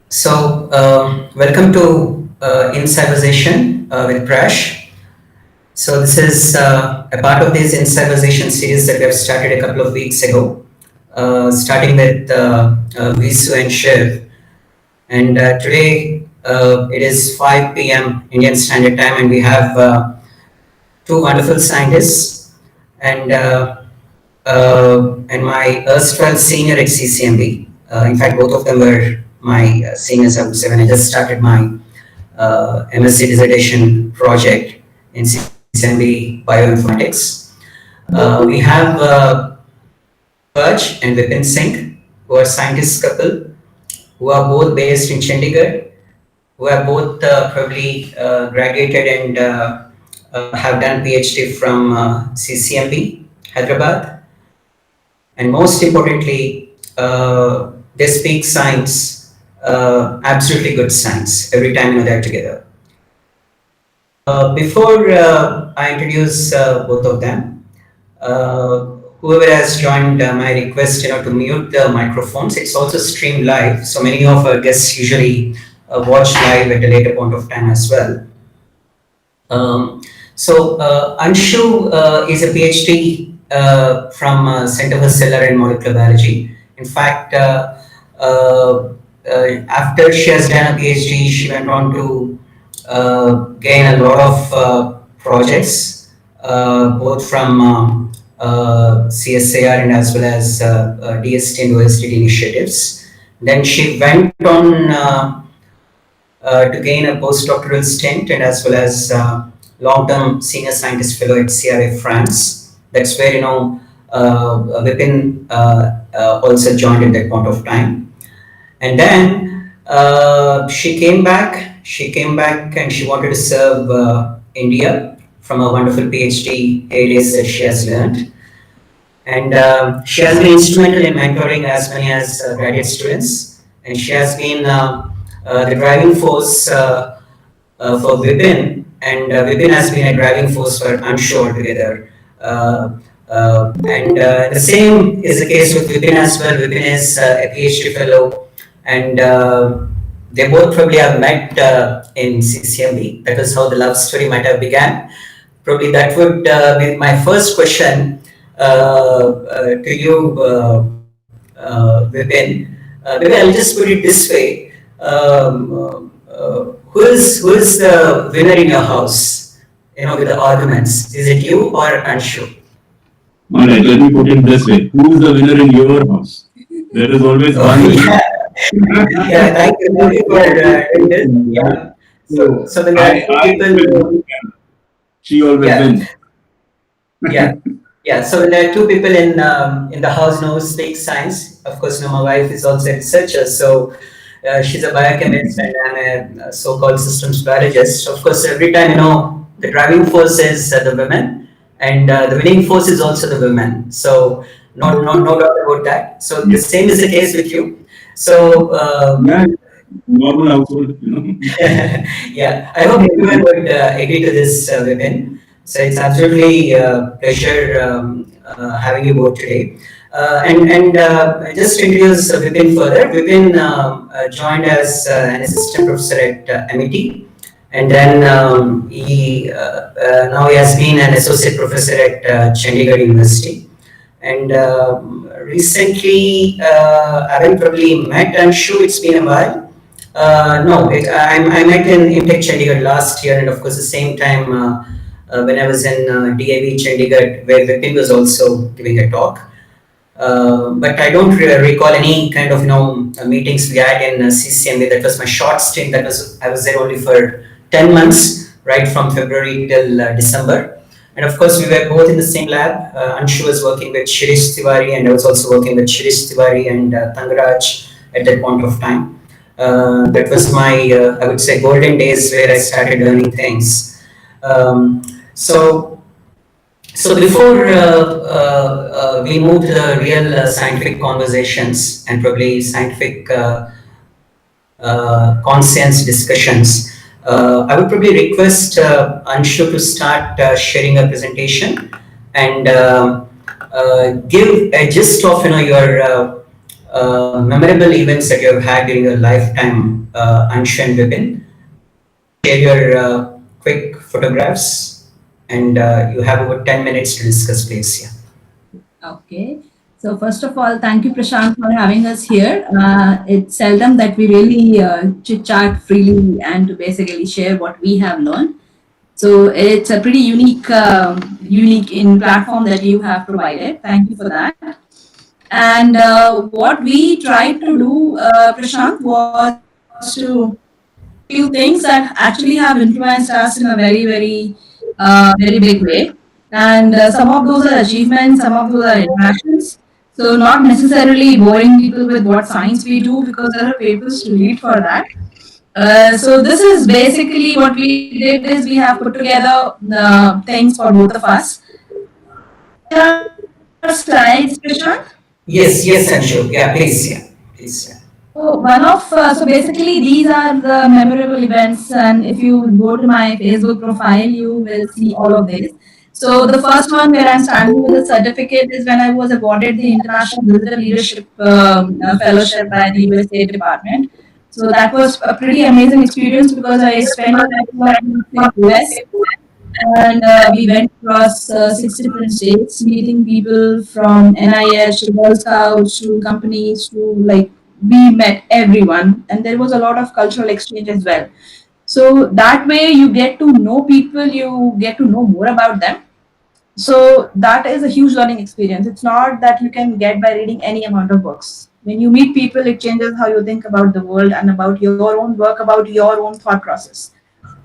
Welcome to Incyberization with Prash. So, this is a part of this Incyberization series that we have started a couple of weeks ago, starting with Visu and Shiv. And today it is 5 p.m. Indian Standard Time, and we have two wonderful scientists and my erstwhile senior at CCMB. In fact, both of them were my seniors, I would say, when I just started my MSc dissertation project in CCMB Bioinformatics. We have Purj and Vipin Singh, who are scientists couple, who are both based in Chandigarh, who have both probably graduated and have done PhD from CCMB, Hyderabad. And most importantly, they speak science, absolutely good science, every time they're together. Before I introduce both of them, whoever has joined my request, to mute the microphones. It's also streamed live, so many of our guests usually watch live at a later point of time as well. Anshu is a PhD from Center for Cellular and Molecular Biology. In fact, after she has done a PhD, she went on to gain a lot of projects, both from CSIR and as well as DST and OSDT initiatives. Then she went on to gain a postdoctoral stint and as well as long-term senior scientist fellow at CRA France. That's where Vipin also joined at that point of time. And then she came back. She came back and she wanted to serve India from a wonderful PhD areas that she has learned. And she has been instrumental in mentoring as many as graduate students. And she has been the driving force for Vipin, and Vipin has been a driving force for Anshu altogether. The same is the case with Vipin as well. Vipin is a PhD fellow, and they both probably have met in CCMB. That is how the love story might have began. Probably that would be my first question to you, Vipin. Maybe I'll just put it this way. Who is the winner in your house, with the arguments? Is it you or Anshu? All right, let me put it this way. Who is the winner in your house? There is always one winner. Yeah, thank you for doing this. Yeah. So when there are two people, she always wins. Yeah. So when there are two people in the house who speak science, of course, my wife is also a researcher, so she's a biochemist and I'm a so-called systems biologist. Of course, every time the driving force is the women, and the winning force is also the women. So no doubt about that. So the same is the case with you. So normal household, yeah, I hope everyone would agree to this, Vipin. So it's absolutely a pleasure having you both today. Just to introduce Vipin further, Vipin joined as an assistant professor at MIT, and then now he has been an associate professor at Chandigarh University. And recently, I haven't probably met Anshu. It's been a while. I met in Imtech Chandigarh last year, and of course, the same time when I was in DAV Chandigarh, where Vipin was also giving a talk. But I don't recall any kind of meetings we had in CCMB. That was my short stint. I was there only for 10 months, right from February till December. And of course, we were both in the same lab. Anshu was working with Shirish Tiwari, and I was also working with Shirish Tiwari and Tangaraj at that point of time. That was my, I would say, golden days where I started learning things. So before we move to the real scientific conversations and probably scientific conscience discussions, I would probably request Anshu to start sharing a presentation and give a gist of your memorable events that you have had during your lifetime, Anshu and Vipin. Share your quick photographs, and you have over 10 minutes to discuss, please. Yeah. Okay. So first of all, thank you, Prashant, for having us here. It's seldom that we really chit chat freely and to basically share what we have learned. So it's a pretty unique in platform that you have provided. Thank you for that. And what we tried to do, Prashant, was to few things that actually have influenced us in a very big way. And some of those are achievements, some of those are interactions. So not necessarily boring people with what science we do because there are papers to read for that. So this is basically what we did is we have put together things for both of us. There are slides, Prashant. Yes, yes, Anshu. Yeah, please. Yeah, please. Yeah. So basically these are the memorable events, and if you go to my Facebook profile, you will see all of this. So the first one where I'm standing with a certificate is when I was awarded the International Visitor Leadership Fellowship by the US State Department. So that was a pretty amazing experience because I spent a couple of weeks in US, and we went across 6 different states, meeting people from NIH to Girl Scouts to companies to like we met everyone, and there was a lot of cultural exchange as well. So that way, you get to know people, you get to know more about them. So that is a huge learning experience. It's not that you can get by reading any amount of books. When you meet people, it changes how you think about the world and about your own work, about your own thought process.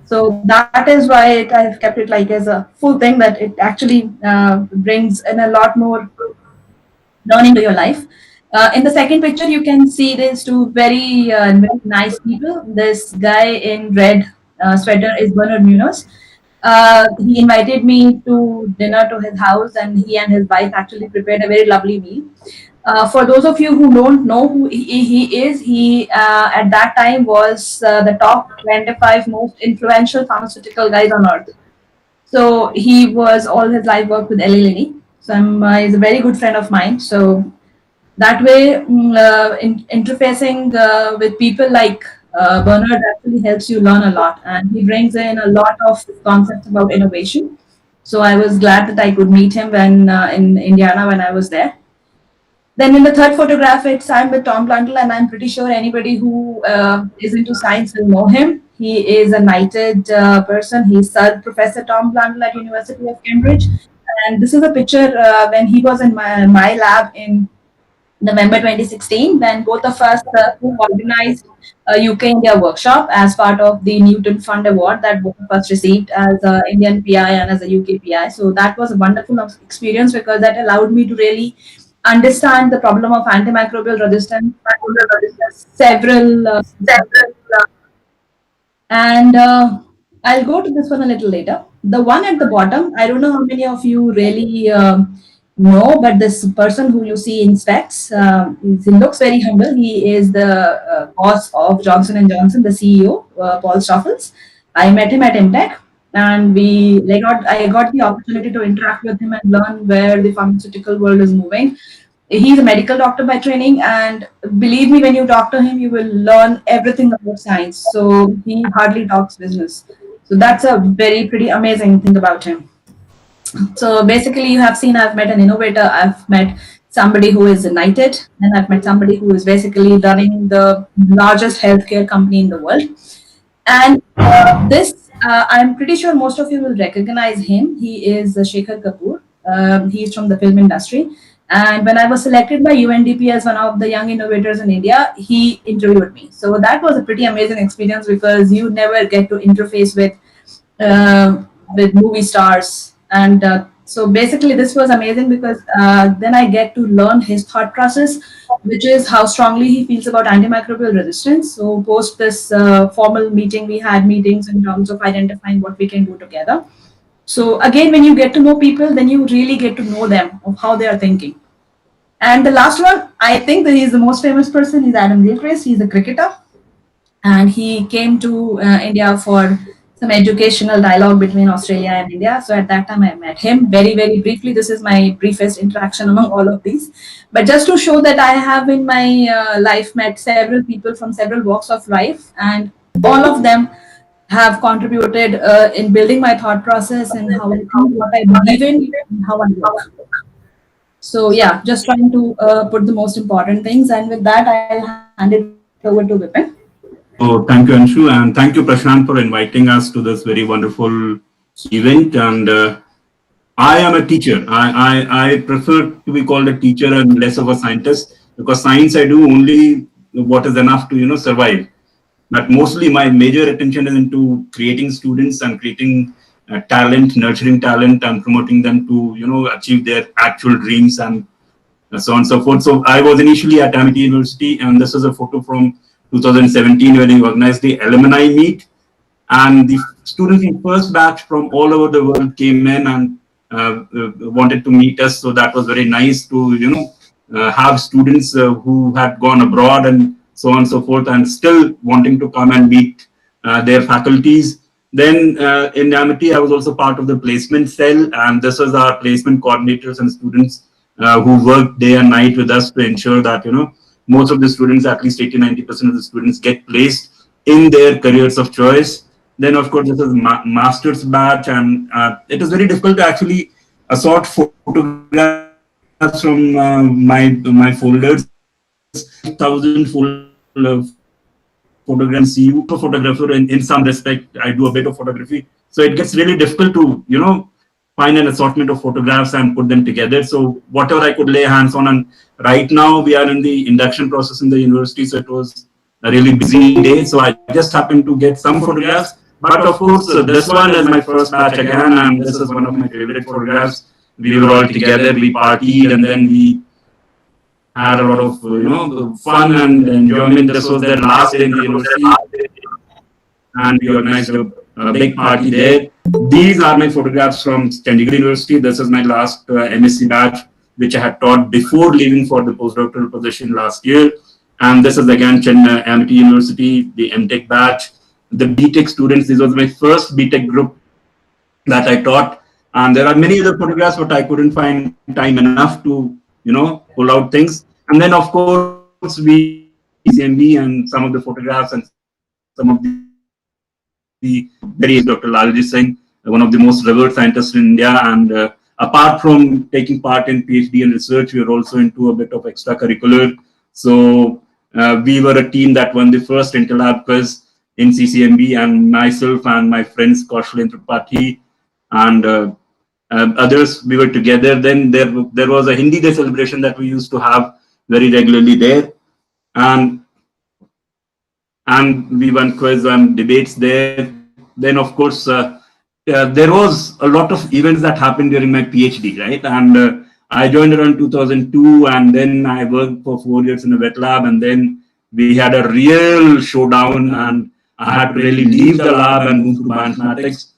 So that is why I've kept it like as a full thing that it actually brings in a lot more learning to your life. In the second picture, you can see these two very nice people. This guy in red sweater is Bernard Munoz. He invited me to dinner to his house, and he and his wife actually prepared a very lovely meal. For those of you who don't know who he is, he at that time was the top 25 most influential pharmaceutical guys on earth. So he was all his life worked with Eli Lilly. So he's a very good friend of mine. So that way, interfacing with people like Bernard actually helps you learn a lot, and he brings in a lot of concepts about innovation. So I was glad that I could meet him when in Indiana when I was there. Then in the third photograph, it's I'm with Tom Blundell, and I'm pretty sure anybody who is into science will know him. He is a knighted person. He's Sir Professor Tom Blundell at University of Cambridge, and this is a picture when he was in my lab in November 2016, when both of us organized a UK India workshop as part of the Newton Fund Award that both of us received as a Indian PI and as a UK PI. So that was a wonderful experience because that allowed me to really understand the problem of antimicrobial resistance. Several and I'll go to this one a little later. The one at the bottom, I don't know how many of you really know, but this person who you see in specs, he looks very humble. He is the boss of Johnson and Johnson, the CEO, Paul Stoffels. I met him at Imtech, and I got the opportunity to interact with him and learn where the pharmaceutical world is moving. He's a medical doctor by training, and believe me, when you talk to him, you will learn everything about science. So he hardly talks business. So that's a very pretty amazing thing about him. So basically, you have seen I've met an innovator, I've met somebody who is knighted, and I've met somebody who is basically running the largest healthcare company in the world. And I'm pretty sure most of you will recognize him. He is Shekhar Kapoor. He's from the film industry. And when I was selected by UNDP as one of the young innovators in India, he interviewed me. So that was a pretty amazing experience because you never get to interface with movie stars. And so basically, this was amazing because then I get to learn his thought process, which is how strongly he feels about antimicrobial resistance. So post this formal meeting, we had meetings in terms of identifying what we can do together. So again, when you get to know people, then you really get to know them of how they are thinking. And the last one, I think that he's the most famous person. He's Adam Gilchrist. He's a cricketer, and he came to India for some educational dialogue between Australia and India. So at that time, I met him very, very briefly. This is my briefest interaction among all of these. But just to show that I have in my life met several people from several walks of life, and all of them have contributed in building my thought process and how I think, what I believe in, and how I work. So yeah, just trying to put the most important things. And with that, I'll hand it over to Vipin. So thank you, Anshu, and thank you, Prashant, for inviting us to this very wonderful event. And I am a teacher. I prefer to be called a teacher and less of a scientist, because science I do only what is enough to survive. But mostly my major attention is into creating students and creating talent, nurturing talent, and promoting them to achieve their actual dreams and so on and so forth. So I was initially at Amity University, and this is a photo from 2017 when we organized the alumni meet, and the students in first batch from all over the world came in and wanted to meet us. So that was very nice to have students who had gone abroad and so on and so forth, and still wanting to come and meet their faculties. Then in Amity, I was also part of the placement cell, and this was our placement coordinators and students who worked day and night with us to ensure that most of the students, at least 80-90% of the students, get placed in their careers of choice. Then, of course, this is master's batch, and it is very difficult to actually sort photographs from my folders. 1,000 photographs. You a photographer in some respect. I do a bit of photography, so it gets really difficult to find an assortment of photographs and put them together. So whatever I could lay hands on, and right now we are in the induction process in the university, so it was a really busy day. So I just happened to get some photographs. But of course, this one is my first batch again, and this is one of my favorite photographs. We were all together, we partied, and then we had a lot of fun and enjoyment. This was their last day in the university, and we organized a big party there. These are my photographs from Chandigarh University. This is my last MSc batch, which I had taught before leaving for the postdoctoral position last year. And this is again Amity University, the MTech batch. The BTech students, this was my first BTech group that I taught. And there are many other photographs, but I couldn't find time enough to pull out things. And then, of course, we CMB and some of the photographs and some of the very Dr. Lalji Singh, one of the most revered scientists in India. And apart from taking part in PhD and research, we are also into a bit of extracurricular. So we were a team that won the first Interlab quiz in CCMB, and myself and my friends Kaushal Tripathi and others, we were together. Then there was a Hindi Day celebration that we used to have very regularly there, and we won quiz and debates there. Then of course there was a lot of events that happened during my PhD, right? And I joined around 2002, and then I worked for 4 years in a wet lab, and then we had a real showdown, and I had to really leave the lab and move to bioinformatics.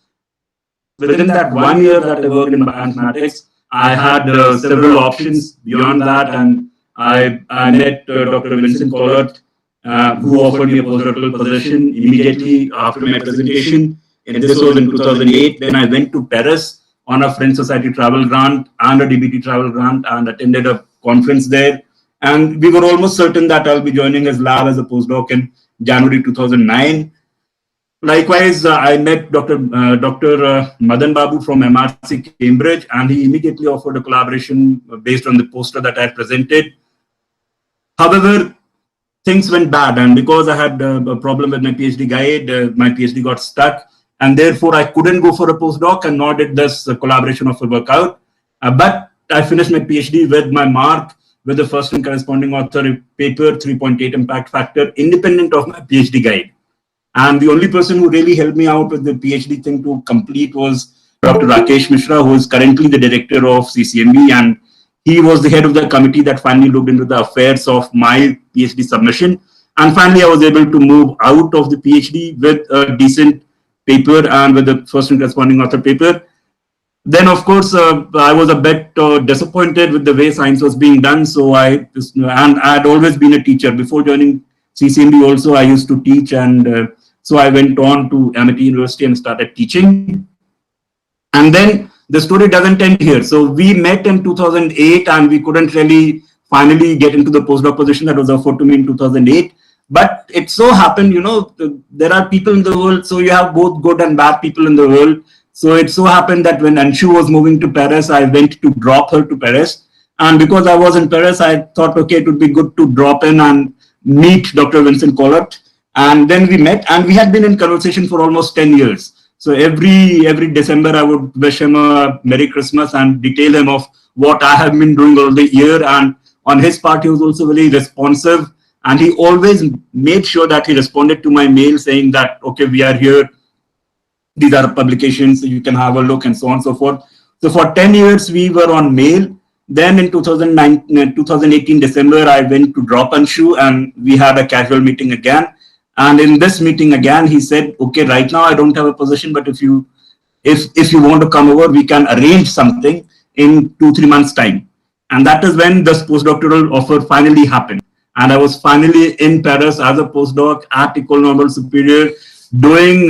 Within that 1 year that I worked in bioinformatics, I had several options beyond that, and I met Dr. Vincent Collett, who offered me a postdoctoral position immediately after my presentation. And this was in 2008. Then I went to Paris on a French Society travel grant and a DBT travel grant, and attended a conference there. And we were almost certain that I'll be joining his lab as a postdoc in January 2009. Likewise, I met Dr. Madan Babu from MRC Cambridge, and he immediately offered a collaboration based on the poster that I presented. However, things went bad, and because I had a problem with my PhD guide, my PhD got stuck, and therefore I couldn't go for a postdoc, and nor did this collaboration offer work out. But I finished my PhD with my mark, with the first and corresponding author paper, 3.8 impact factor, independent of my PhD guide. And the only person who really helped me out with the PhD thing to complete was Dr. Rakesh Mishra, who is currently the director of CCMB, and he was the head of the committee that finally looked into the affairs of my PhD submission. And finally, I was able to move out of the PhD with a decent paper and with the first and corresponding author paper. Then, of course, I was a bit disappointed with the way science was being done. So I had always been a teacher. Before joining CCMB also, I used to teach, and So I went on to Amity University and started teaching. And then the story doesn't end here. So we met in 2008 and we couldn't really finally get into the postdoc position that was offered to me in 2008. But it so happened, there are people in the world, so you have both good and bad people in the world. So it so happened that when Anshu was moving to Paris, I went to drop her to Paris. And because I was in Paris, I thought, okay, it would be good to drop in and meet Dr. Vincent Collet. And then we met, and we had been in conversation for almost 10 years. So every December, I would wish him a Merry Christmas and detail him of what I have been doing all the year. And on his part, he was also very responsive. And he always made sure that he responded to my mail saying that, okay, we are here. These are publications, so you can have a look and so on and so forth. So for 10 years, we were on mail. Then in 2018 December, I went to drop Anshu and we had a casual meeting again. And in this meeting again, he said, okay, right now I don't have a position, but if you want to come over, we can arrange something in 2-3 months time. And that is when this postdoctoral offer finally happened. And I was finally in Paris as a postdoc at École Normale Supérieure doing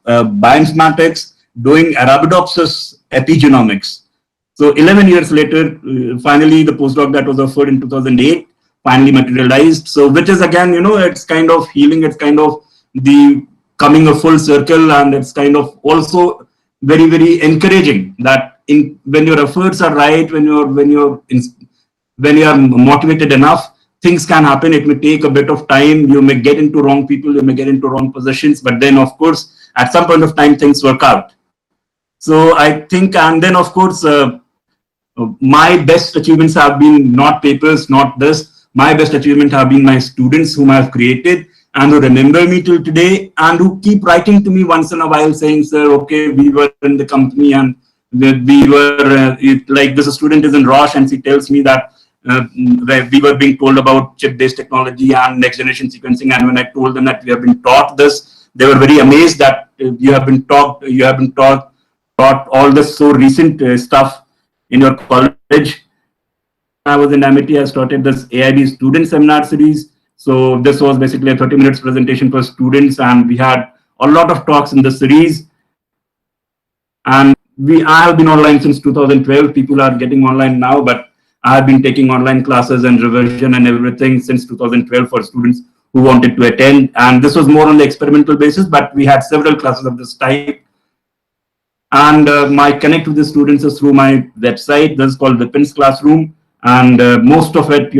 bioinformatics, doing Arabidopsis epigenomics. So 11 years later, finally the postdoc that was offered in 2008 finally materialized. So which is again, it's kind of healing, it's kind of the coming a full circle, and it's kind of also very, very encouraging that when your efforts are right, when you are motivated enough, things can happen. It may take a bit of time. You may get into wrong people, you may get into wrong positions, but then of course, at some point of time, things work out. So I think, and then of course, my best achievements have been not papers, not this. My best achievement have been my students whom I have created and who remember me till today and who keep writing to me once in a while saying, sir, okay, we were in the company and we were, like this student is in Roche and she tells me that we were being told about chip-based technology and next-generation sequencing. And when I told them that we have been taught this, they were very amazed that you have been taught all this so recent stuff in your college. I was in Amity, I started this AIB student seminar series. So this was basically a 30 minutes presentation for students, and we had a lot of talks in the series. And I have been online since 2012. People are getting online now, but I have been taking online classes and revision and everything since 2012 for students who wanted to attend. And this was more on the experimental basis, but we had several classes of this type. And my connect with the students is through my website. This is called Vipin's Classroom. And most of it,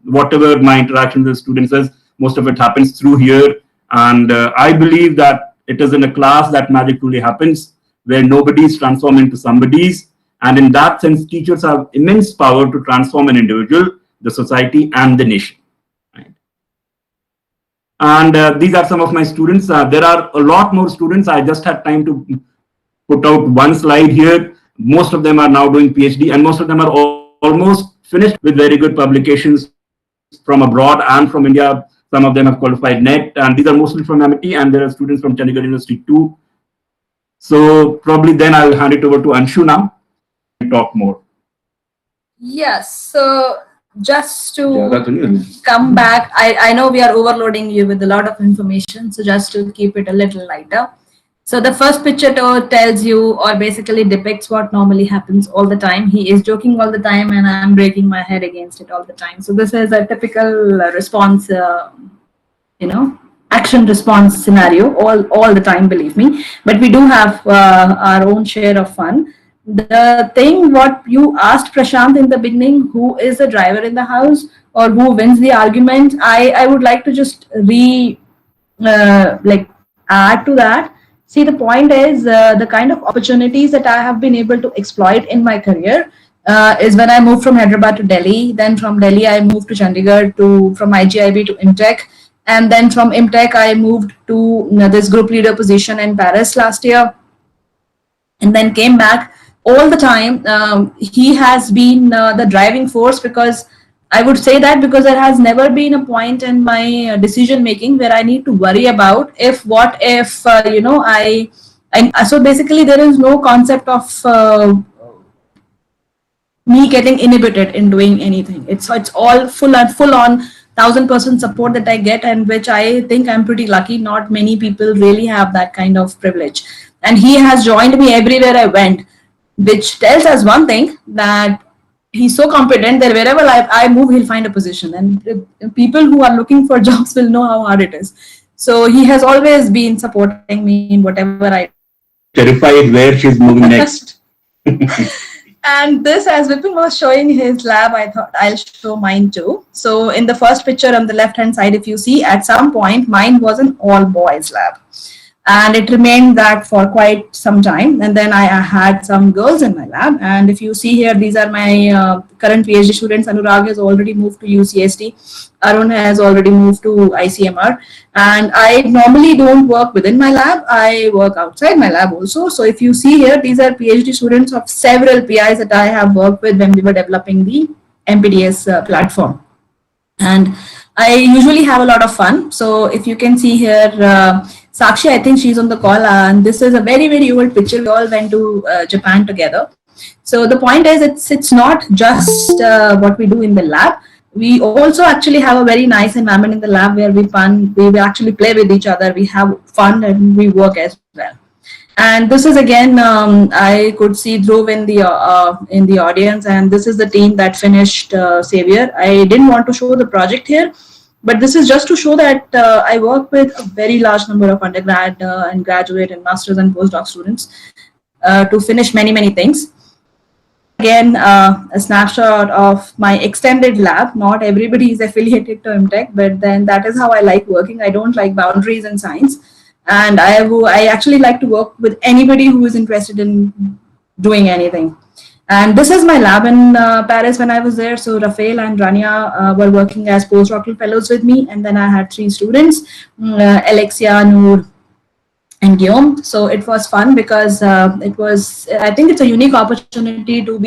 whatever my interaction with the students is, most of it happens through here. And I believe that it is in a class that magic truly happens, where nobody is transformed into somebody's. And in that sense, teachers have immense power to transform an individual, the society, and the nation. Right? And these are some of my students. There are a lot more students. I just had time to put out one slide here. Most of them are now doing PhD, and most of them are almost finished with very good publications from abroad and from India. Some of them have qualified NET, and these are mostly from Amity, and there are students from Chandigarh University too. So probably then I'll hand it over to Anshu now and talk more. Yes, so just to come back, I know we are overloading you with a lot of information, so just to keep it a little lighter. So the first picture tells you, or basically depicts, what normally happens all the time. He is joking all the time and I'm breaking my head against it all the time. So this is a typical response, action response scenario all the time, believe me. But we do have our own share of fun. The thing what you asked Prashant in the beginning, who is the driver in the house or who wins the argument, I would like to just add to that. See, the point is the kind of opportunities that I have been able to exploit in my career is when I moved from Hyderabad to Delhi. Then from Delhi, I moved to Chandigarh, from IGIB to IMTech. And then from IMTech, I moved to this group leader position in Paris last year. And then came back. All the time, he has been the driving force, because I would say that because there has never been a point in my decision making where I need to worry about so basically there is no concept of me getting inhibited in doing anything. It's all full on 1000% support that I get, and which I think I'm pretty lucky. Not many people really have that kind of privilege. And he has joined me everywhere I went, which tells us one thing, that he's so competent that wherever I move, he'll find a position. And people who are looking for jobs will know how hard it is. So he has always been supporting me in whatever I do. Terrified where she's moving next. And this, as Vipin was showing his lab, I thought I'll show mine too. So in the first picture on the left-hand side, if you see, at some point, mine was an all-boys lab. And it remained that for quite some time. And then I had some girls in my lab. And if you see here, these are my current PhD students. Anurag has already moved to UCSD. Arun has already moved to ICMR. And I normally don't work within my lab. I work outside my lab also. So if you see here, these are PhD students of several PIs that I have worked with when we were developing the MPDS platform. And I usually have a lot of fun. So if you can see here, Sakshi, I think she's on the call, and this is a very, very old picture. We all went to Japan together. So the point is, it's not just what we do in the lab. We also actually have a very nice environment in the lab where we actually play with each other, we have fun, and we work as well. And this is again, I could see Dhruv in the audience, and this is the team that finished Savior. I didn't want to show the project here, but this is just to show that I work with a very large number of undergrad and graduate and masters and postdoc students to finish many, many things. Again, a snapshot of my extended lab. Not everybody is affiliated to MTech, but then that is how I like working. I don't like boundaries in science. And I actually like to work with anybody who is interested in doing anything. And this is my lab in Paris when I was there. So Rafael and Rania were working as postdoctoral fellows with me. And then I had 3 students, Alexia, Noor, and Guillaume. So it was fun because I think it's a unique opportunity to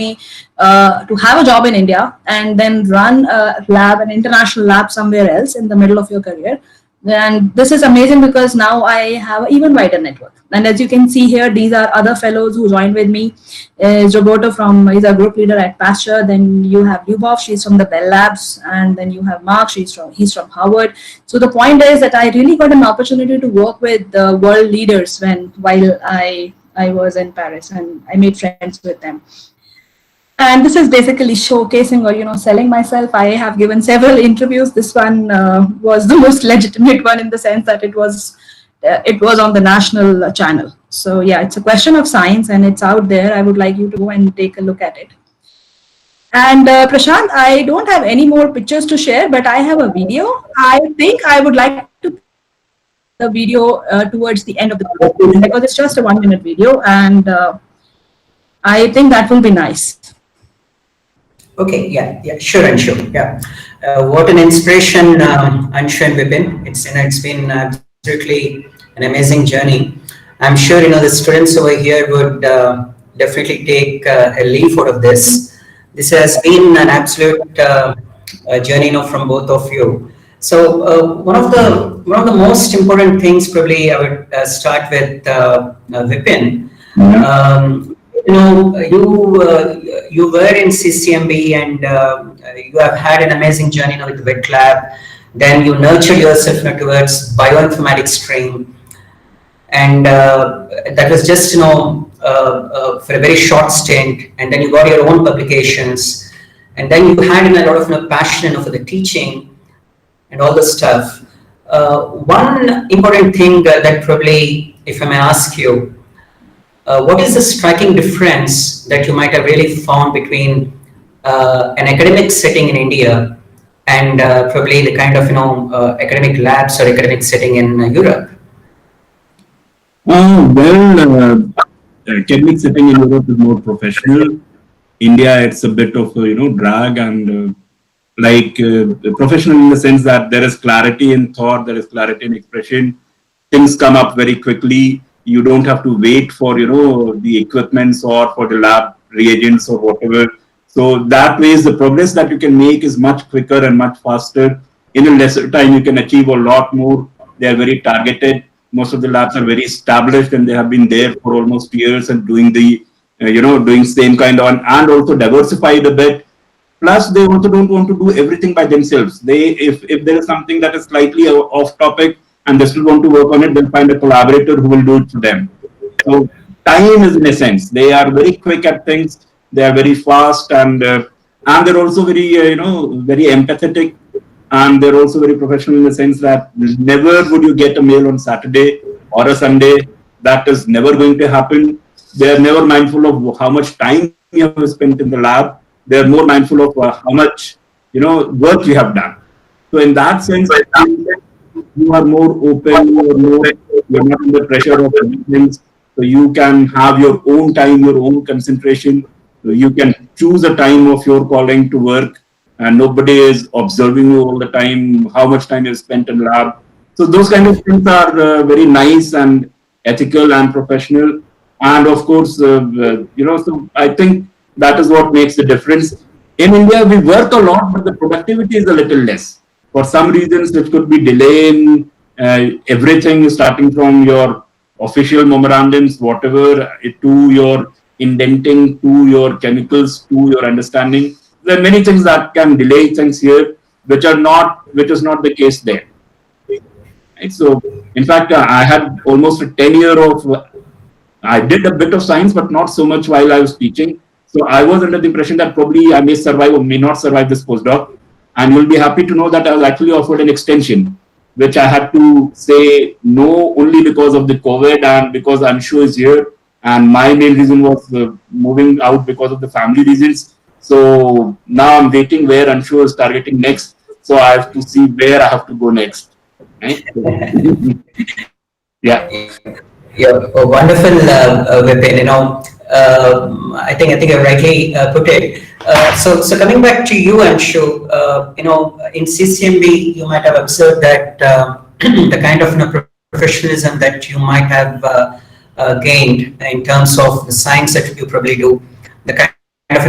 have a job in India and then run a lab, an international lab somewhere else in the middle of your career. And this is amazing because now I have an even wider network. And as you can see here, these are other fellows who joined with me. Roberto he's a group leader at Pasteur. Then you have Lyubov, she's from the Bell Labs. And then you have Mark, he's from Harvard. So the point is that I really got an opportunity to work with the world leaders while I was in Paris, and I made friends with them. And this is basically showcasing or, selling myself. I have given several interviews. This one was the most legitimate one in the sense that it was on the national channel. So yeah, it's a question of science and it's out there. I would like you to go and take a look at it. And Prashant, I don't have any more pictures to share, but I have a video. I think I would like to the video towards the end of the presentation because it's just a 1-minute video, and I think that will be nice. Okay, yeah, sure, Anshu. Yeah, what an inspiration, Anshu and Vipin. It's been absolutely an amazing journey. I'm sure the students over here would definitely take a leaf out of this. This has been an absolute journey, from both of you. So one of the most important things, probably I would start with Vipin. You were in CCMB and you have had an amazing journey with the Wet Lab. Then you nurtured yourself towards bioinformatics stream, and that was just for a very short stint. And then you got your own publications, and then you had a lot of passion for the teaching and all the stuff. One important thing that probably, if I may ask you, what is the striking difference that you might have really found between an academic setting in India and probably the kind of academic labs or academic setting in Europe? Academic setting in Europe is more professional. India, it's a bit of drag and professional in the sense that there is clarity in thought, there is clarity in expression. Things come up very quickly. You don't have to wait for the equipments or for the lab reagents or whatever. So that way, the progress that you can make is much quicker and much faster. In a lesser time, you can achieve a lot more. They are very targeted. Most of the labs are very established and they have been there for almost years and doing the doing same kind of, and also diversified a bit. Plus, they also don't want to do everything by themselves. If there is something that is slightly off topic and they still want to work on it, they'll find a collaborator who will do it for them. So time is in essence. They are very quick at things. They are very fast, and they're also very very empathetic, and they're also very professional in the sense that never would you get a mail on Saturday or a Sunday. That is never going to happen. They are never mindful of how much time you have spent in the lab. They are more mindful of how much work you have done. So in that sense, I think you are more open, you're not under pressure of everything. So you can have your own time, your own concentration. So you can choose a time of your calling to work, and nobody is observing you all the time, how much time you spent in lab. So those kind of things are very nice and ethical and professional. And of course, so I think that is what makes the difference. In India, we work a lot, but the productivity is a little less. For some reasons, it could be delay in everything, starting from your official memorandums, whatever, to your indenting, to your chemicals, to your understanding. There are many things that can delay things here, which is not the case there. Right? So, in fact, I had almost a 10-year of. I did a bit of science, but not so much while I was teaching. So I was under the impression that probably I may survive or may not survive this postdoc. And you'll be happy to know that I was actually offered an extension, which I had to say no only because of the COVID and because Anshu is here. And my main reason was moving out because of the family reasons. So now I'm waiting where Anshu is targeting next. So I have to see where I have to go next. Right? Yeah. Yeah, wonderful, Vipin. I think you rightly put it. So coming back to you, Anshu, in CCMB, you might have observed that the kind of professionalism that you might have gained in terms of the science that you probably do, the kind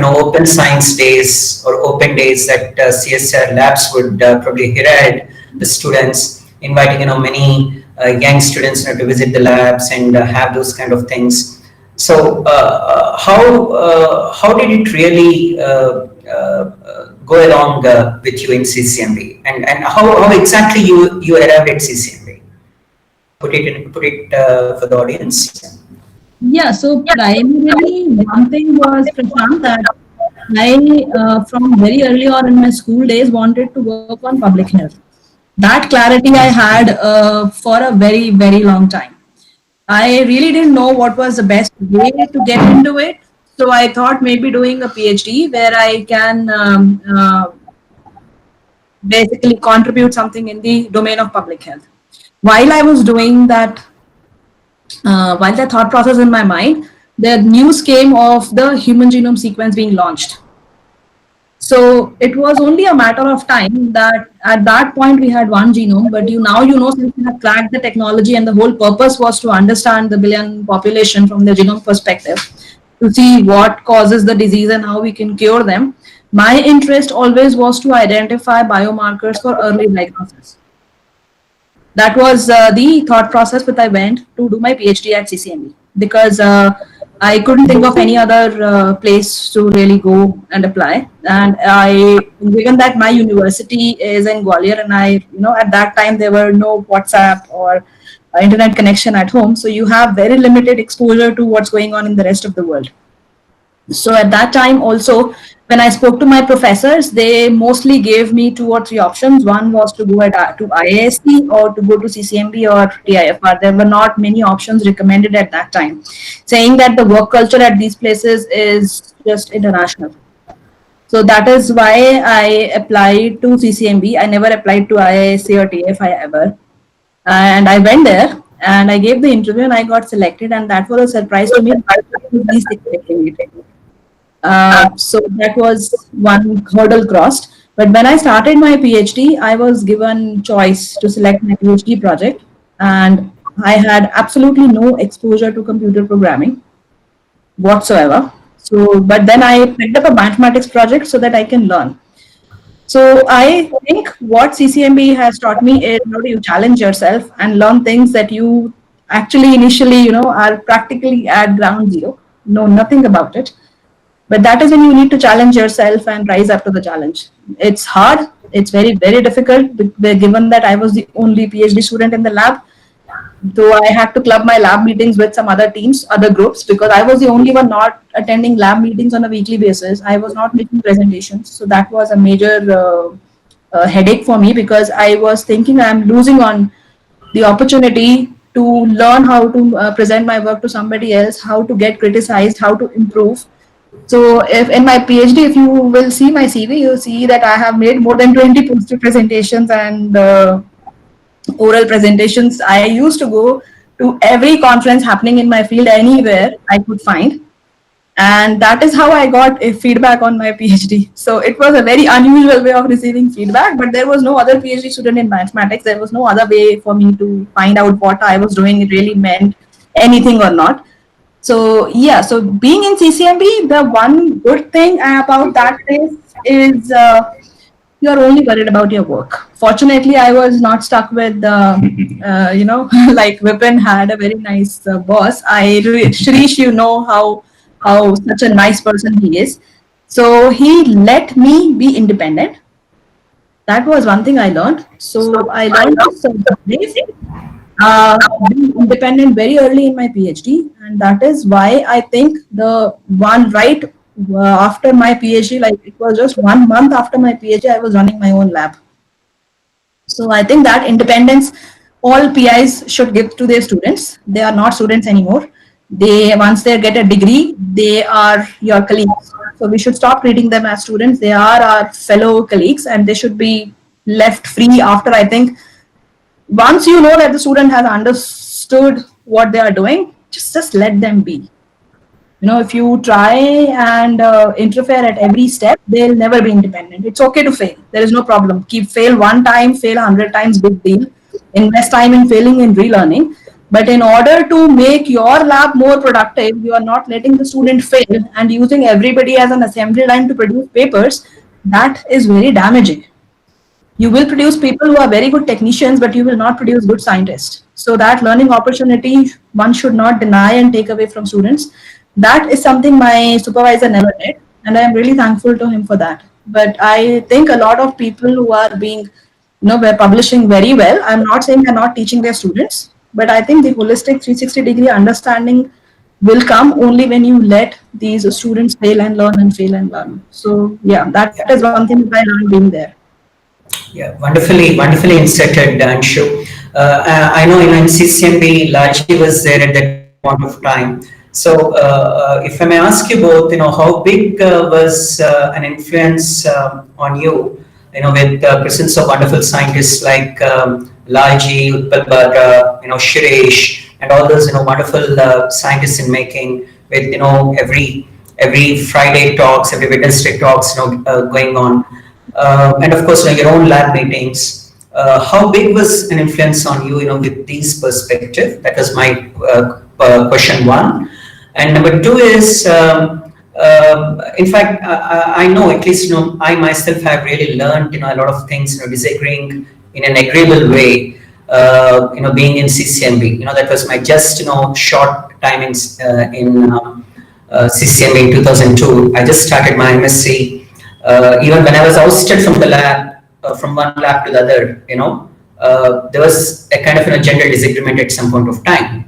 of open science days or open days that CSR labs would probably herald the students, inviting many young students to visit the labs and have those kind of things. So how did it really go along with you in CCMB, and how exactly you arrived at CCMB? Put it for the audience. Yeah, so primarily one thing was, Prashant, that I from very early on in my school days wanted to work on public health. That clarity I had for a very, very long time. I really didn't know what was the best way to get into it. So I thought maybe doing a PhD where I can basically contribute something in the domain of public health. While I was doing that, while that thought process in my mind, the news came of the human genome sequence being launched. So it was only a matter of time that at that point we had one genome, but since we have cracked the technology, and the whole purpose was to understand the billion population from the genome perspective, to see what causes the disease and how we can cure them. My interest always was to identify biomarkers for early diagnosis. That was the thought process that I went to do my PhD at CCMB, because I couldn't think of any other place to really go and apply. And given that my university is in Gwalior, and at that time there were no WhatsApp or internet connection at home, so you have very limited exposure to what's going on in the rest of the world. So at that time also, when I spoke to my professors, they mostly gave me 2 or 3 options. One was to go to IISc or to go to CCMB or TIFR. There were not many options recommended at that time, saying that the work culture at these places is just international. So that is why I applied to CCMB. I never applied to IISc or TIFR ever. And I went there and I gave the interview and I got selected, and that was a surprise to me. So that was one hurdle crossed. But when I started my PhD, I was given choice to select my PhD project, and I had absolutely no exposure to computer programming whatsoever. So, but then I picked up a mathematics project so that I can learn. So I think what CCMB has taught me is how do you challenge yourself and learn things that you actually initially, are practically at ground zero, know nothing about it. But that is when you need to challenge yourself and rise up to the challenge. It's hard. It's very, very difficult, given that I was the only PhD student in the lab. Though I had to club my lab meetings with some other teams, other groups, because I was the only one not attending lab meetings on a weekly basis. I was not making presentations. So that was a major headache for me, because I was thinking I'm losing on the opportunity to learn how to present my work to somebody else, how to get criticized, how to improve. So if in my PhD, if you will see my CV, you'll see that I have made more than 20 poster presentations and oral presentations. I used to go to every conference happening in my field anywhere I could find. And that is how I got a feedback on my PhD. So it was a very unusual way of receiving feedback, but there was no other PhD student in mathematics. There was no other way for me to find out what I was doing really meant anything or not. So yeah, so being in CCMB, the one good thing about that is you're only worried about your work. Fortunately, I was not stuck with, like Vipin had a very nice boss. Shirish, you know how such a nice person he is. So he let me be independent. That was one thing I learned. So I learned to being independent very early in my PhD, and that is why I think the one right after my PhD, like it was just 1 month after my PhD, I was running my own lab. So I think that independence all PIs should give to their students. They are not students anymore. Once they get a degree, they are your colleagues. So we should stop treating them as students. They are our fellow colleagues, and they should be left free after, I think, once you know that the student has understood what they are doing, just let them be. If you try and interfere at every step, they'll never be independent. It's okay to fail. There is no problem. Fail one time, fail 100 times, big deal. Invest time in failing and relearning. But in order to make your lab more productive, you are not letting the student fail and using everybody as an assembly line to produce papers. That is very damaging. You will produce people who are very good technicians, but you will not produce good scientists. So that learning opportunity, one should not deny and take away from students. That is something my supervisor never did, and I am really thankful to him for that. But I think a lot of people who are we're publishing very well. I'm not saying they're not teaching their students, but I think the holistic 360-degree understanding will come only when you let these students fail and learn and fail and learn. So yeah, that is one thing that I learned being there. Yeah, wonderfully instructed, Anshu. I know in CCMB, Laji was there at that point of time. So, if I may ask you both, how big was an influence on you, with the presence of wonderful scientists like Laji, Utpal Batra, Shirish, and all those, wonderful scientists in making, with, every Friday talks, every Wednesday talks, going on. And of course, your own lab meetings. How big was an influence on you, with these perspective? That was my question one. And number two is, in fact, I know, at least, I myself have really learned, a lot of things, disagreeing in an agreeable way, being in CCMB. That was my just, short timings in CCMB in 2002. I just started my MSc. Even when I was ousted from the lab, from one lab to the other, there was a kind of a general disagreement at some point of time.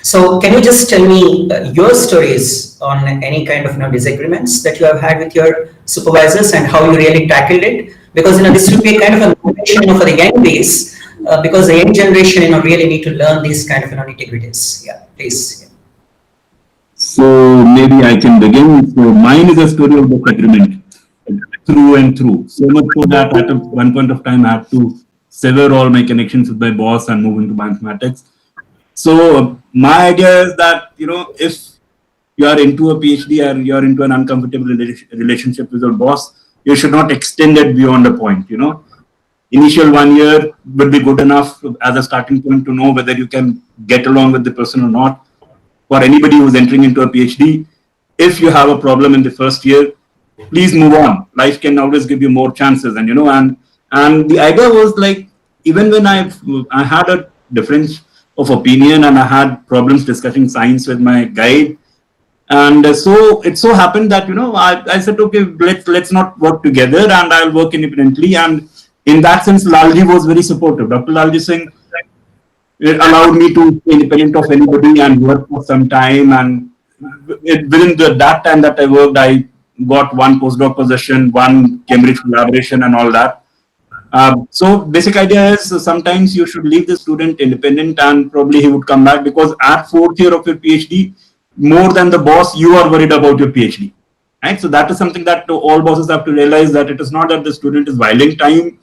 So can you just tell me your stories on any kind of disagreements that you have had with your supervisors and how you really tackled it? Because this will be a kind of a motivation for the young days, because the young generation really need to learn these kind of nitty-gritties. Yeah, please. So maybe I can begin. So mine is a story of disagreement through and through. So much so that at one point of time I have to sever all my connections with my boss and move into mathematics. So my idea is that, if you are into a PhD and you are into an uncomfortable relationship with your boss, you should not extend it beyond a point. Initial 1 year will be good enough as a starting point to know whether you can get along with the person or not. For anybody who's entering into a PhD, if you have a problem in the first year, please move on. Life can always give you more chances, and the idea was like, even when I had a difference of opinion and I had problems discussing science with my guide, And so it so happened that, I said, okay, let's not work together, and I'll work independently. And in that sense, Lalji was very supportive. Dr. Lalji Singh, it allowed me to be independent of anybody and work for some time. And within that time that I worked, I got one postdoc position, one Cambridge collaboration, and all that. So basic idea is sometimes you should leave the student independent, and probably he would come back, because at fourth year of your PhD, more than the boss, you are worried about your PhD. Right? So that is something that all bosses have to realize, that it is not that the student is whiling time.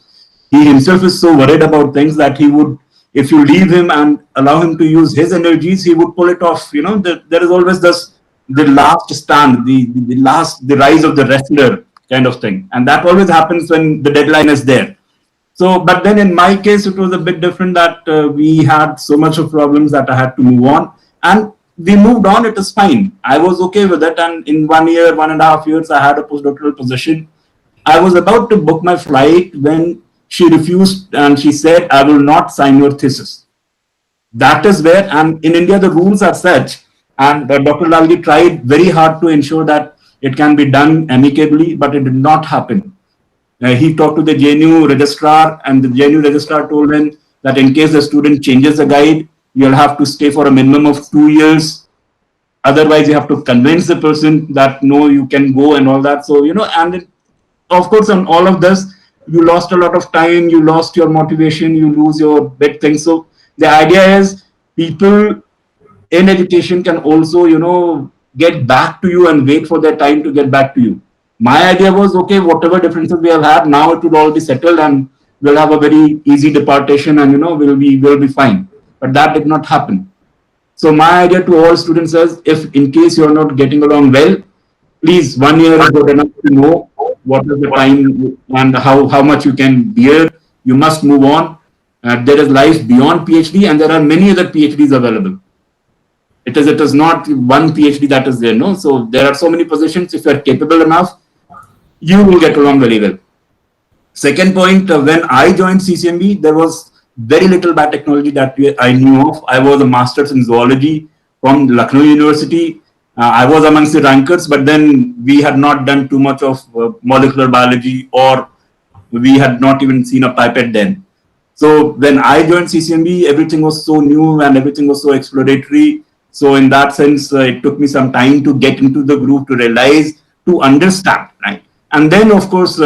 He himself is so worried about things that he would, if you leave him and allow him to use his energies, he would pull it off. There is always the last stand, the rise of the wrestler kind of thing. And that always happens when the deadline is there. So, but then in my case, it was a bit different, that we had so much of problems that I had to move on, and we moved on. It is fine. I was okay with it. And in 1 year, 1.5 years, I had a postdoctoral position. I was about to book my flight when she refused, and she said, I will not sign your thesis. That is where, and in India, the rules are such, and Dr. Lalji tried very hard to ensure that it can be done amicably, but it did not happen. He talked to the JNU registrar, and the JNU registrar told him that in case the student changes the guide, you'll have to stay for a minimum of 2 years. Otherwise, you have to convince the person that no, you can go, and all that. So, and of course, on all of this, you lost a lot of time, you lost your motivation, you lose your big thing. So the idea is, people in education can also, get back to you and wait for their time to get back to you. My idea was, okay, whatever differences we have had, now it would all be settled, and we'll have a very easy departation, and we'll be fine. But that did not happen. So my idea to all students is, if in case you're not getting along well, please, 1 year is good enough to know what is the time and how much you can bear. You must move on. There is life beyond PhD, and there are many other PhDs available. It is not one PhD that is there, no. So there are so many positions. If you are capable enough, you will get along very well. Second point, when I joined CCMB, there was very little biotechnology that I knew of. I was a master's in zoology from Lucknow University. I was amongst the rankers, but then we had not done too much of molecular biology, or we had not even seen a pipette then. So when I joined CCMB, everything was so new and everything was so exploratory. So in that sense, it took me some time to get into the groove, to realize, to understand, right? And then, of course,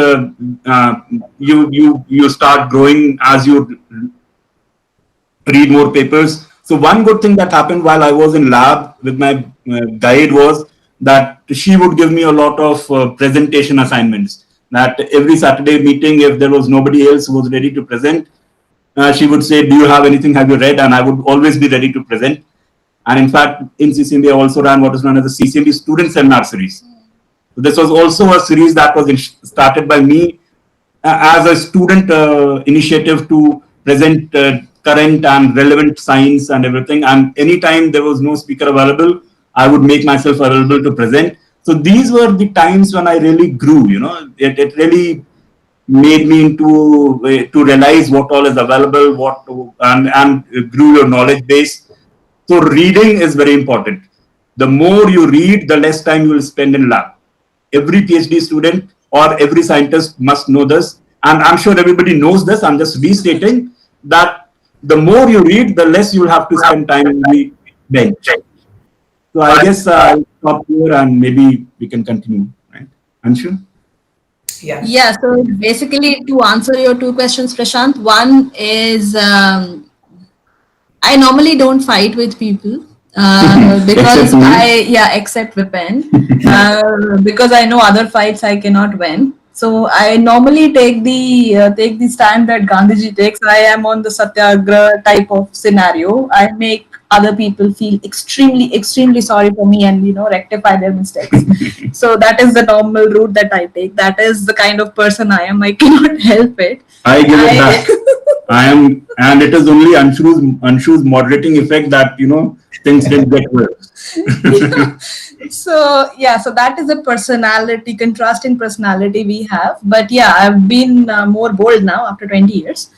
you start growing as you read more papers. So one good thing that happened while I was in lab with my guide was that she would give me a lot of presentation assignments. That every Saturday meeting, if there was nobody else who was ready to present, she would say, do you have anything, have you read? And I would always be ready to present. And in fact, in CCMB, I also ran what is known as the CCMB Student Seminar Series. So this was also a series that was started by me as a student initiative to present current and relevant science and everything. And anytime there was no speaker available, I would make myself available to present. So these were the times when I really grew, it really made me into to realize what all is available, and grew your knowledge base. So reading is very important. The more you read, the less time you will spend in lab. Every PhD student or every scientist must know this. And I'm sure everybody knows this. I'm just restating that the more you read, the less you will have to spend time in the bench. So I guess I'll stop here and maybe we can continue, right? Anshu? Yeah, so basically to answer your two questions, Prashant, one is I normally don't fight with people because except Vipin, because I know other fights I cannot win. So I normally take the stand that Gandhiji takes. I am on the Satyagraha type of scenario. I make other people feel extremely sorry for me and rectify their mistakes. So that is the normal route that I take. That is the kind of person I am. I cannot help it. I give it back. I am, and it is only Anshu's moderating effect that things didn't get worse. So that is a personality, contrasting personality we have. But I've been more bold now after 20 years.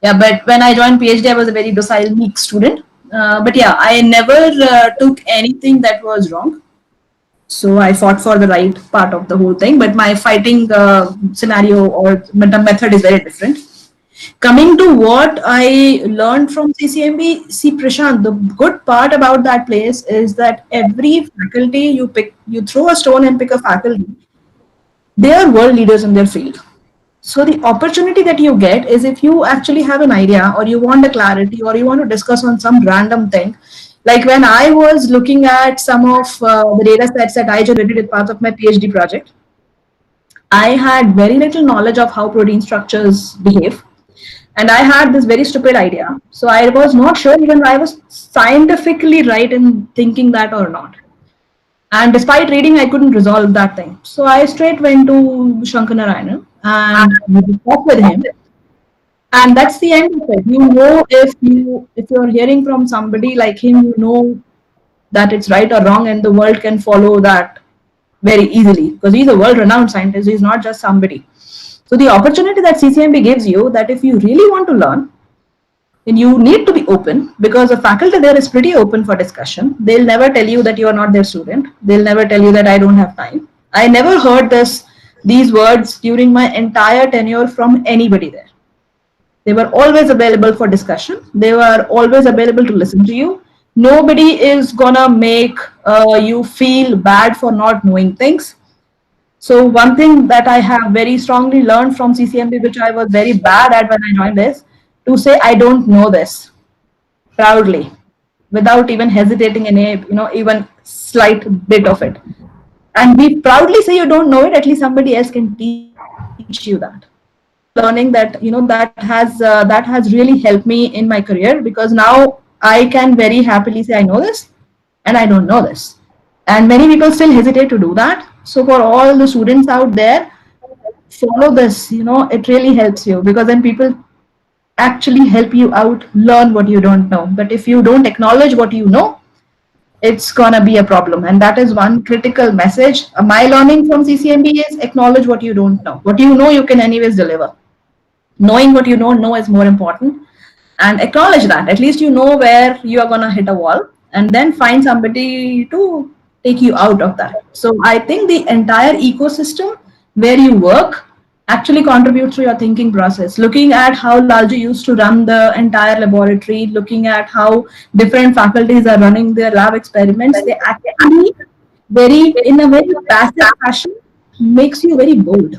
But when I joined PhD, I was a very docile, meek student. I never took anything that was wrong. So I fought for the right part of the whole thing, but my fighting scenario or method is very different. Coming to what I learned from CCMB, see Prashant, the good part about that place is that every faculty you throw a stone and pick a faculty, they are world leaders in their field. So the opportunity that you get is if you actually have an idea or you want a clarity or you want to discuss on some random thing. Like when I was looking at some of the data sets that I generated as part of my PhD project, I had very little knowledge of how protein structures behave. And I had this very stupid idea. So I was not sure even I was scientifically right in thinking that or not. And despite reading, I couldn't resolve that thing. So I straight went to Shankar Narayanan and we talked with him. And that's the end of it. You know, if you're hearing from somebody like him, you know that it's right or wrong, and the world can follow that very easily because he's a world-renowned scientist. He's not just somebody. So the opportunity that CCMB gives you, that if you really want to learn, then you need to be open, because the faculty there is pretty open for discussion. They'll never tell you that you are not their student. They'll never tell you that I don't have time. I never heard these words during my entire tenure from anybody there. They were always available for discussion. They were always available to listen to you. Nobody is gonna make you feel bad for not knowing things. So one thing that I have very strongly learned from CCMB, which I was very bad at when I joined, is to say I don't know this proudly, without even hesitating in even slight bit of it. And we proudly say you don't know it. At least somebody else can teach you that. Learning that that has really helped me in my career, because now I can very happily say I know this and I don't know this. And many people still hesitate to do that. So for all the students out there, follow this. It really helps you, because then people actually help you out learn what you don't know. But if you don't acknowledge what you know, it's gonna be a problem. And that is one critical message. My learning from CCMB is acknowledge what you don't know. What you know, you can anyways deliver. Knowing what you don't know is more important, and acknowledge that. At least you know where you are gonna hit a wall, and then find somebody to take you out of that. So I think the entire ecosystem where you work actually contributes to your thinking process. Looking at how Lalji used to run the entire laboratory, looking at how different faculties are running their lab experiments, they actually in a very passive fashion makes you very bold.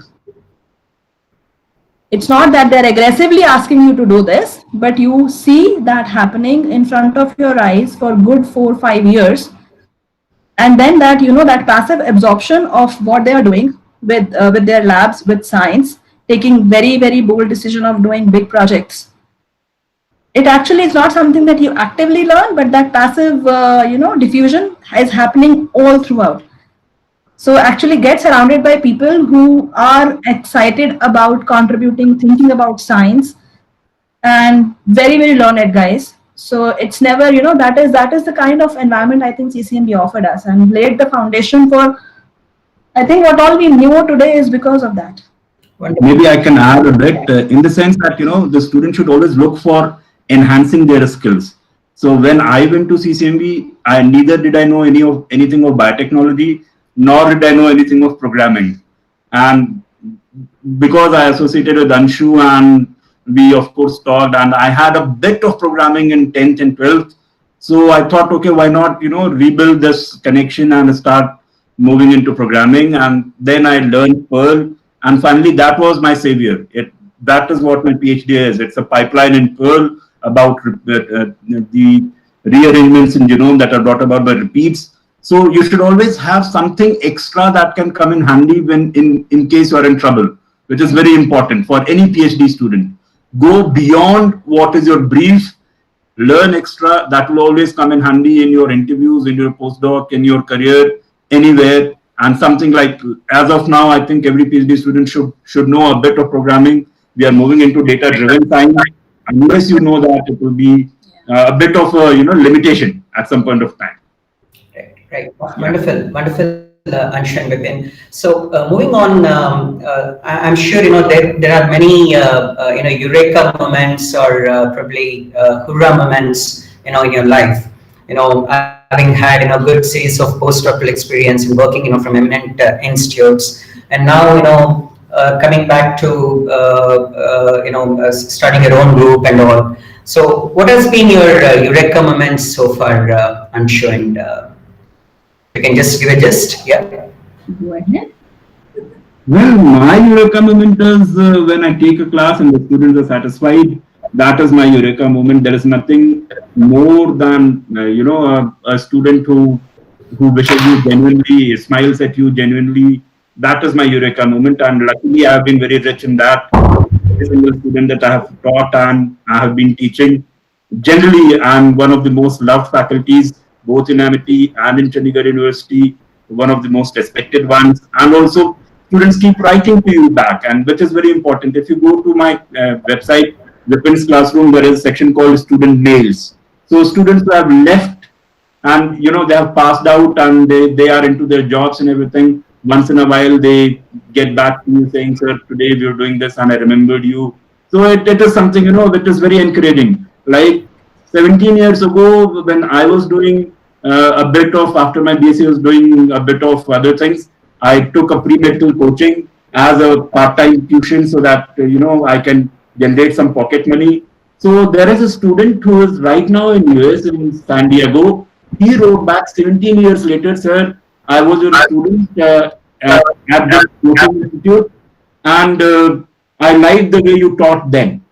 It's not that they're aggressively asking you to do this, but you see that happening in front of your eyes for good 4 or 5 years. And then that, that passive absorption of what they are doing with their labs, with science, taking very, very bold decision of doing big projects. It actually is not something that you actively learn, but that passive, diffusion is happening all throughout. So actually get surrounded by people who are excited about contributing, thinking about science, and very, very learned guys. So it's never, that is the kind of environment I think CCMB offered us and laid the foundation for. I think what all we knew today is because of that. Maybe I can add a bit in the sense that, the student should always look for enhancing their skills. So when I went to CCMB, neither did I know anything of biotechnology, nor did I know anything of programming. And because I associated with Anshu, and we of course talked, and I had a bit of programming in 10th and 12th. So I thought, okay, why not, rebuild this connection and start moving into programming. And then I learned Perl. And finally, that was my savior. That is what my PhD is. It's a pipeline in Perl about the rearrangements in genome that are brought about by repeats. So you should always have something extra that can come in handy when in case you are in trouble, which is very important for any PhD student. Go beyond what is your brief, learn extra. That will always come in handy in your interviews, in your postdoc, in your career, anywhere. And something like, as of now, I think every PhD student should know a bit of programming. We are moving into data-driven science. Unless you know that, it will be a bit of a limitation at some point of time. Right. Wonderful. Anshu and Vipin. So moving on, I'm sure there are many eureka moments or probably hurrah moments in your life. having had good series of postdoctoral experience and working from eminent institutes, and now coming back to starting your own group and all. So, what has been your eureka moments so far, Anshu? And you can just give a gist. Yeah. Go ahead. Well, my eureka moment is when I take a class and the students are satisfied. That is my eureka moment. There is nothing more than a student who wishes you genuinely, smiles at you genuinely. That is my eureka moment, and luckily I have been very rich in that. Every single student that I have taught and I have been teaching. Generally, I'm one of the most loved faculties, both in Amity and in Chandigarh University, one of the most respected ones. And also, students keep writing to you back, and which is very important. If you go to my website, Vipin's Classroom, there is a section called Student Mails. So students who have left and they have passed out and they are into their jobs and everything, once in a while they get back to you saying, sir, today we are doing this and I remembered you. So it is something which is very encouraging. Like 17 years ago, when I was doing a bit of, after my BSc, I was doing a bit of other things. I took a pre-medical coaching as a part-time tuition so that I can generate some pocket money. So there is a student who is right now in US in San Diego. He wrote back 17 years later, sir, I was your student at the coaching institute, and I liked the way you taught then.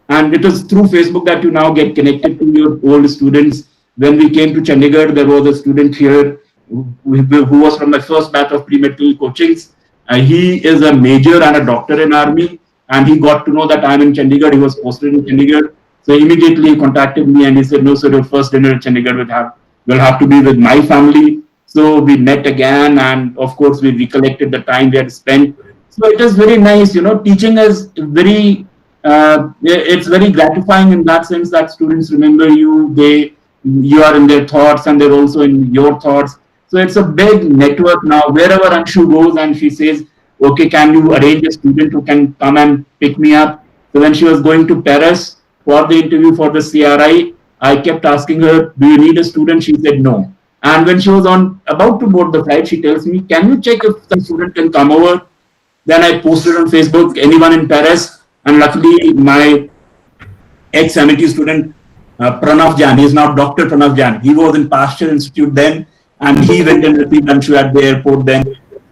And it is through Facebook that you now get connected to your old students. When we came to Chandigarh, there was a student here who was from my first batch of pre-medical coachings. He is a major and a doctor in army, and he got to know that I'm in Chandigarh. He was posted in Chandigarh. So immediately he contacted me and he said, no, sir, your first dinner in Chandigarh will have to be with my family. So we met again, and of course we recollected the time we had spent. So it is very nice, teaching is very, it's very gratifying in that sense that students remember you, you are in their thoughts and they're also in your thoughts. So it's a big network now. Wherever Anshu goes and she says, okay, can you arrange a student who can come and pick me up? So when she was going to Paris for the interview for the CRI, I kept asking her, do you need a student? She said no. And when she was about to board the flight, she tells me, can you check if some student can come over? Then I posted on Facebook, anyone in Paris? And luckily, my ex-Amity student, Pranav Jan, he is now Dr. Pranav Jan. He was in Pasteur Institute then, and he went and received Anshu at the airport then.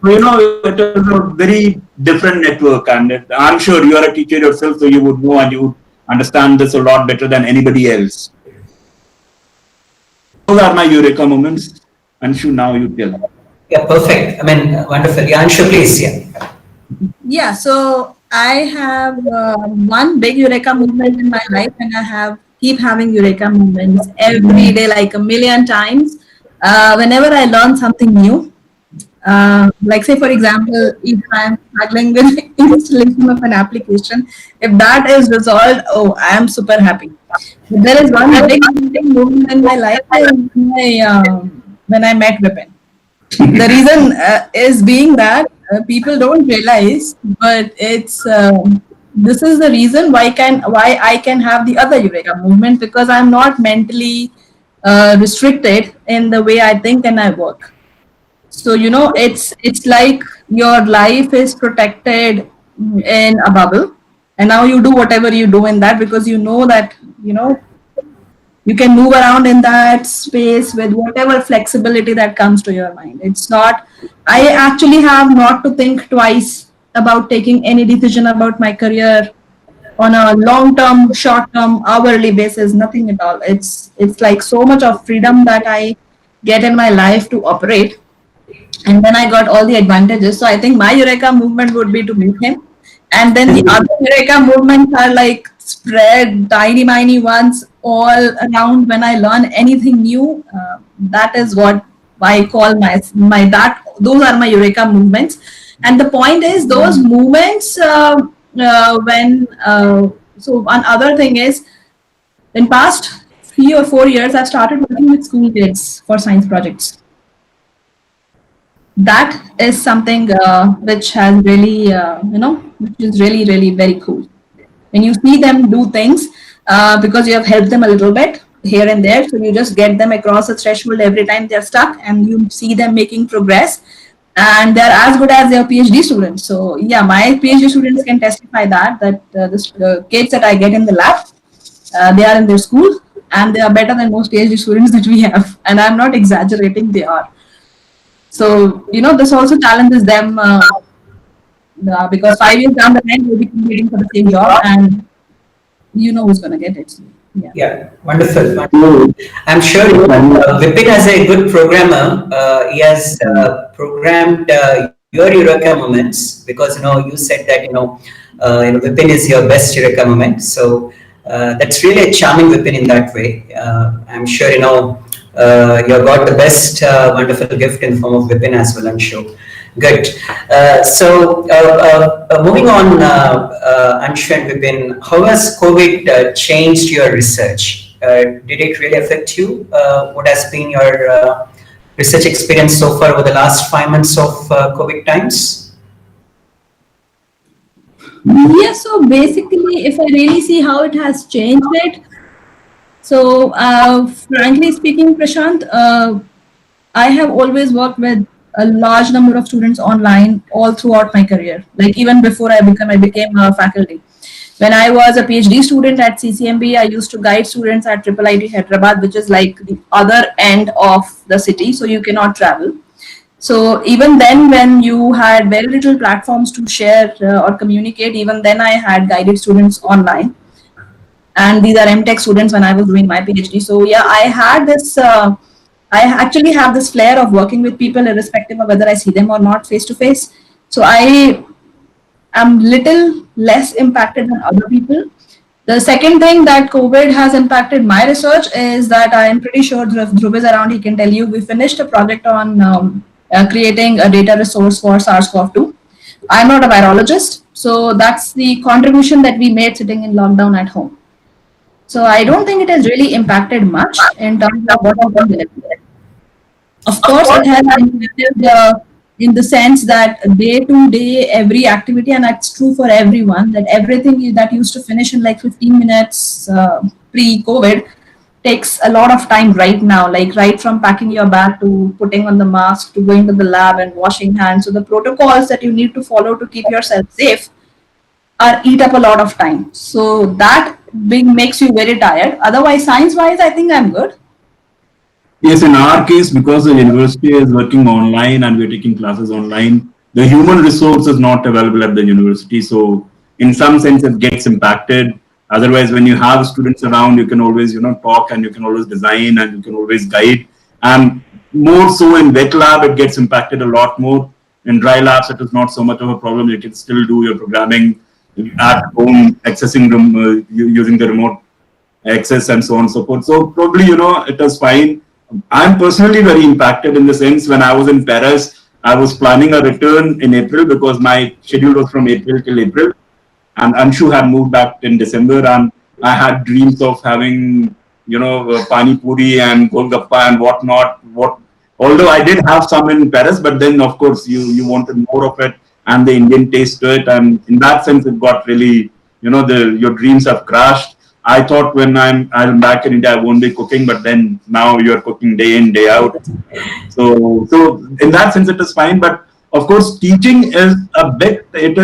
So, it is a very different network. And I'm sure you are a teacher yourself, so you would know and you would understand this a lot better than anybody else. Those are my eureka moments. Anshu, now you tell. Yeah, perfect. I mean, wonderful. Yeah, Anshu, please. Yeah. Yeah, so I have one big eureka moment in my life, and I keep having eureka moments every day, like a million times. Whenever I learn something new, like say for example, if I'm struggling with installation of an application, if that is resolved, oh, I am super happy. But there is one big moment in my life when I met Vipin. The reason is being that people don't realize, but it's this is the reason why I can have the other eureka movement, because I'm not mentally restricted in the way I think and I work. So it's like your life is protected in a bubble, and now you do whatever you do in that, because you know that you can move around in that space with whatever flexibility that comes to your mind. It's not, I actually have not to think twice about taking any decision about my career on a long-term, short-term, hourly basis, nothing at all. It's like so much of freedom that I get in my life to operate. And then I got all the advantages. So I think my eureka movement would be to meet him. And then the other eureka movements are like spread, tiny ones all around when I learn anything new. That is what I call those are my eureka movements. And the point is, those movements so one other thing is, in past 3 or 4 years, I've started working with school kids for science projects. That is something which has really, which is really very cool. When you see them do things, because you have helped them a little bit, here and there. So you just get them across the threshold every time they're stuck, and you see them making progress. And they're as good as their PhD students. So yeah, my PhD students can testify that the kids that I get in the lab, they are in their school and they are better than most PhD students that we have. And I'm not exaggerating; they are. So this also challenges them because 5 years down the line, we'll be competing for the same job, and who's going to get it. So, yeah. Yeah, wonderful. Wonderful. I'm sure Vipin as a good programmer, he has programmed your Eureka moments, because you said that Vipin is your best Eureka moment. So that's really a charming Vipin in that way. I'm sure you got the best wonderful gift in the form of Vipin as well, I'm sure. Good. So moving on, Anshu and Vipin, how has COVID changed your research? Did it really affect you? What has been your research experience so far over the last 5 months of COVID times? Yeah, so basically, if I really see how it has changed it, so frankly speaking, Prashant, I have always worked with a large number of students online all throughout my career. Like even before I became a faculty. When I was a PhD student at CCMB, I used to guide students at IIIT Hyderabad, which is like the other end of the city, so you cannot travel. So even then, when you had very little platforms to share or communicate, even then I had guided students online. And these are MTech students when I was doing my PhD. So yeah, I had this, I actually have this flair of working with people irrespective of whether I see them or not face to face. So I am little less impacted than other people. The second thing that COVID has impacted my research is that I am pretty sure Dhruv is around, he can tell you, we finished a project on creating a data resource for SARS-CoV-2. I'm not a virologist, so that's the contribution that we made sitting in lockdown at home. So I don't think it has really impacted much in terms of what happened there. Of course, it has impacted in the sense that day to day, every activity, and that's true for everyone, that everything that used to finish in like 15 minutes pre-COVID takes a lot of time right now, like right from packing your bag to putting on the mask to going to the lab and washing hands. So the protocols that you need to follow to keep yourself safe eat up a lot of time. So that makes you very tired. Otherwise, science-wise, I think I'm good. Yes, in our case, because the university is working online and we're taking classes online, the human resource is not available at the university. So in some sense, it gets impacted. Otherwise, when you have students around, you can always, talk, and you can always design, and you can always guide. And more so in wet lab, it gets impacted a lot more. In dry labs, it is not so much of a problem. You can still do your programming at home, accessing using the remote access and so on and so forth. So probably, it was fine. I'm personally very impacted in the sense when I was in Paris, I was planning a return in April because my schedule was from April till April. And Anshu had moved back in December, and I had dreams of having, pani puri and golgappa and whatnot. Although I did have some in Paris, but then of course you wanted more of it and the Indian taste to it. And in that sense, it got really, your dreams have crashed. I thought when I'm back in India, I won't be cooking, but then now you're cooking day in, day out. So in that sense, it is fine. But of course, teaching is a bit, it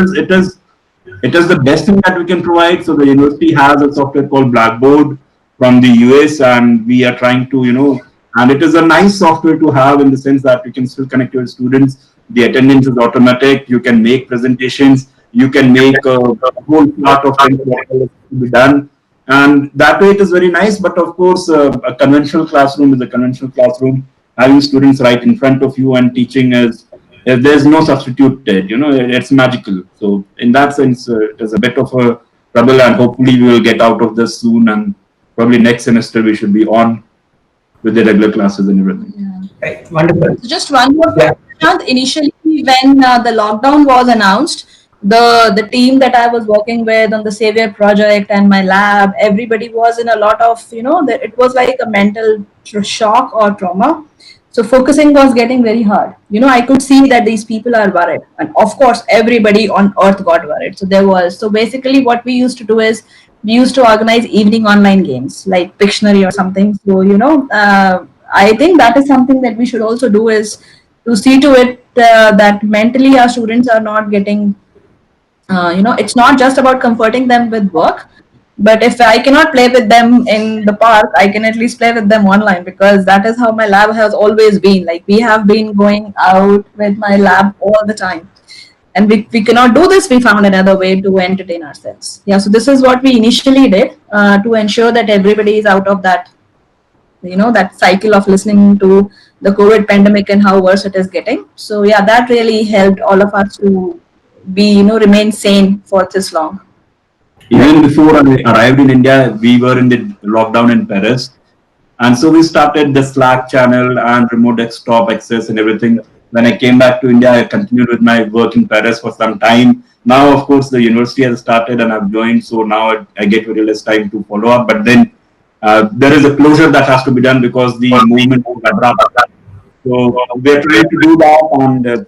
is the best thing that we can provide. So the university has a software called Blackboard from the US, and we are trying to, and it is a nice software to have in the sense that you can still connect your students. The attendance is automatic. You can make presentations. You can make a whole part of things that to be done. And that way it is very nice. But of course, a conventional classroom is a conventional classroom. Having students right in front of you and teaching there's no substitute there. It's magical. So in that sense, it is a bit of a trouble, and hopefully we will get out of this soon. And probably next semester we should be on with the regular classes and everything. Yeah. Right, wonderful. So just one more question. Initially, when the lockdown was announced, the team that I was working with on the Savior project and my lab, everybody was in a lot of, it was like a mental shock or trauma. So focusing was getting very hard. I could see that these people are worried. And of course, everybody on earth got worried. So basically what we used to do is we used to organize evening online games like Pictionary or something. So, I think that is something that we should also do, is to see to it that mentally our students are not getting, it's not just about comforting them with work, but if I cannot play with them in the park, I can at least play with them online, because that is how my lab has always been. Like, we have been going out with my lab all the time. And we cannot do this. We found another way to entertain ourselves. Yeah, so this is what we initially did to ensure that everybody is out of that, that cycle of listening to the COVID pandemic and how worse it is getting. So yeah, that really helped all of us to remain sane for this long. Even before I arrived in India, we were in the lockdown in Paris. And so we started the Slack channel and remote desktop access and everything. When I came back to India, I continued with my work in Paris for some time. Now, of course, the university has started and I've joined. So now I get very less time to follow up. But then there is a closure that has to be done because the movement is abrupt. So we're trying to do that,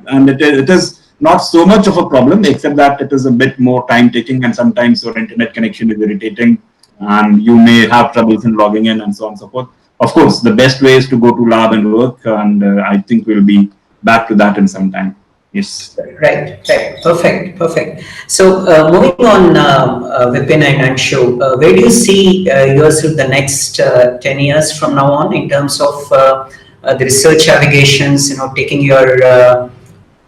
and it is not so much of a problem, except that it is a bit more time taking, and sometimes your internet connection is irritating, and you may have troubles in logging in, and so on and so forth. Of course, the best way is to go to lab and work, and I think we'll be back to that in some time. Yes. Right. Perfect. So moving on, Vipin and Anshu, where do you see yourself the next 10 years from now on in terms of the research navigations, taking your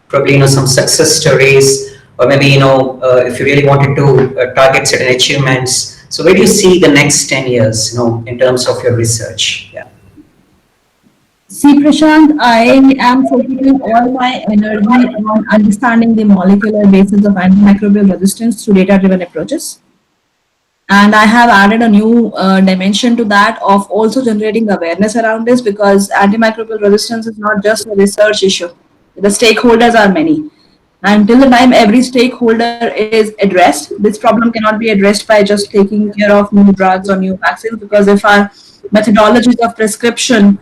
probably some success stories, or maybe if you really wanted to target certain achievements. So where do you see the next 10 years, in terms of your research? Yeah. See, Prashant, I am focusing all my energy on understanding the molecular basis of antimicrobial resistance through data-driven approaches. And I have added a new dimension to that of also generating awareness around this, because antimicrobial resistance is not just a research issue. The stakeholders are many. And till the time every stakeholder is addressed, this problem cannot be addressed by just taking care of new drugs or new vaccines, because if our methodologies of prescription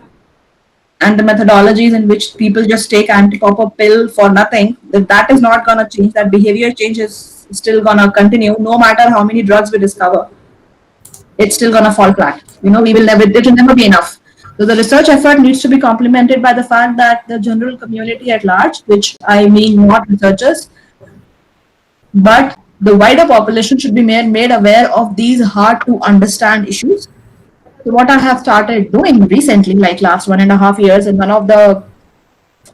and the methodologies in which people just take anti-copper pill for nothing, that is not going to change. That behavior change is still going to continue no matter how many drugs we discover. It's still going to fall flat. It will never be enough. So the research effort needs to be complemented by the fact that the general community at large, which I mean not researchers, but the wider population, should be made aware of these hard to understand issues. So what I have started doing recently, like last 1.5 years, and one of the